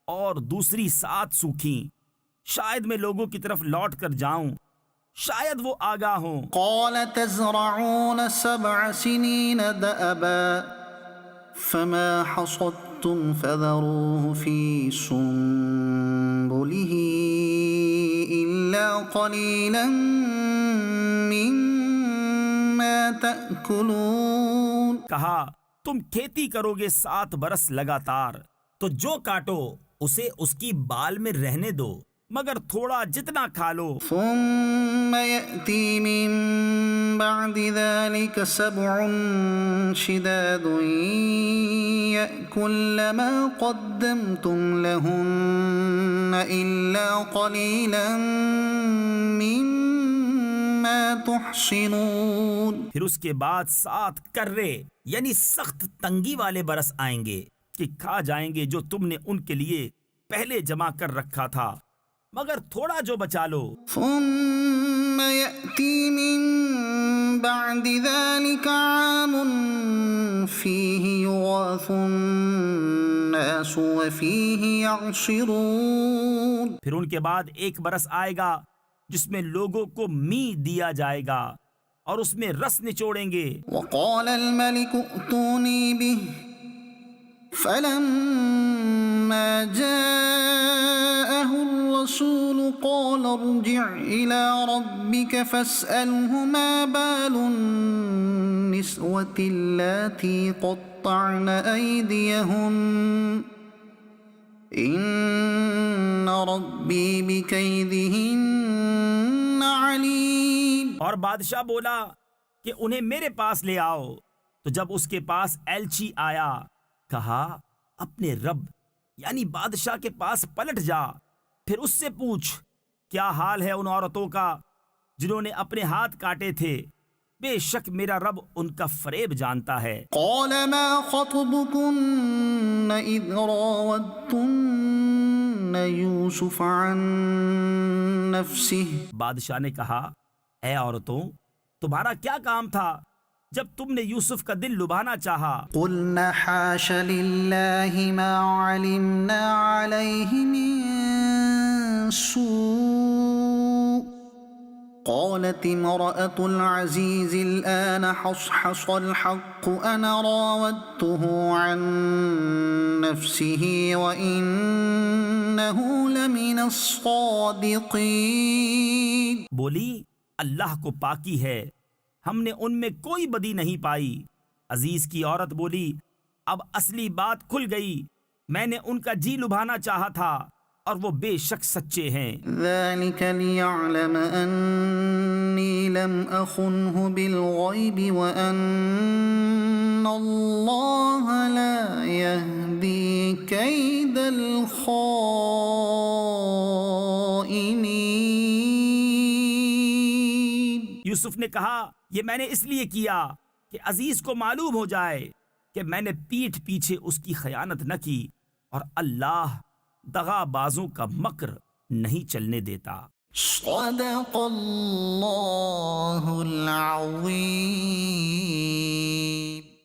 اور دوسری 7 سوکھی، شاید میں لوگوں کی طرف لوٹ کر جاؤں، شاید وہ آگاہ ہوں. قال تزرعون 7 سنين دأبا فما حصدتم فذروه في سنبله إلا قليلا مما تأكلون. کہا تم کھیتی کرو گے 7 برس لگاتار، تو جو کاٹو اسے اس کی بال میں رہنے دو مگر تھوڑا جتنا کھا لو. ثم يأتي من بعد ذلك 7 شداد يأكل ما قدمتم لهن إلا قليلا مما تحصنون. پھر اس کے بعد 7 کرے یعنی سخت تنگی والے برس آئیں گے کہ کھا جائیں گے جو تم نے ان کے لیے پہلے جمع کر رکھا تھا مگر تھوڑا جو بچا لو. ثم يأتي من بعد ذلك عام فيه يغاث الناس وفيه يعصرون. پھر ان کے بعد ایک برس آئے گا جس میں لوگوں کو می دیا جائے گا اور اس میں رس نچوڑیں گے. وقال الملك ائتوني به فلما جاءه الرسول قال ارجع إلى ربك فاسأله ما بال النسوة اللاتي قطعن أيديهن إن ربي بكيدهن عليم. اور بادشاہ بولا کہ انہیں میرے پاس لے آؤ. تو جب اس کے پاس ایلچی آیا کہا اپنے رب یعنی بادشاہ کے پاس پلٹ جا، پھر اس سے پوچھ کیا حال ہے ان عورتوں کا جنہوں نے اپنے ہاتھ کاٹے تھے، بے شک میرا رب ان کا فریب جانتا ہے. قال ما خطبكن إذ راودتن يوسف عن نفسه. بادشاہ نے کہا اے عورتوں تمہارا کیا کام تھا جب تم نے یوسف کا دل لبھانا چاہا قلنا حاش لله ما علمنا عليه من سوء قالت امرأة العزيز الآن حصحص الحق أنا راودته عن نفسه وإنه لمن الصادقين. بولی اللہ کو پاکی ہے، ہم نے ان میں کوئی بدی نہیں پائی. عزیز کی عورت بولی اب اصلی بات کھل گئی، میں نے ان کا جی لبھانا چاہا تھا اور وہ بے شک سچے ہیں. ذلك ليعلم أني لم أخنه بالغيب وأن الله لا يهدي كيد الخائنين. یوسف نے کہا یہ میں نے اس لیے کیا کہ عزیز کو معلوم ہو جائے کہ میں نے پیٹھ پیچھے اس کی خیانت نہ کی، اور اللہ دغا بازوں کا مکر نہیں چلنے دیتا. صدق اللہ العظیم.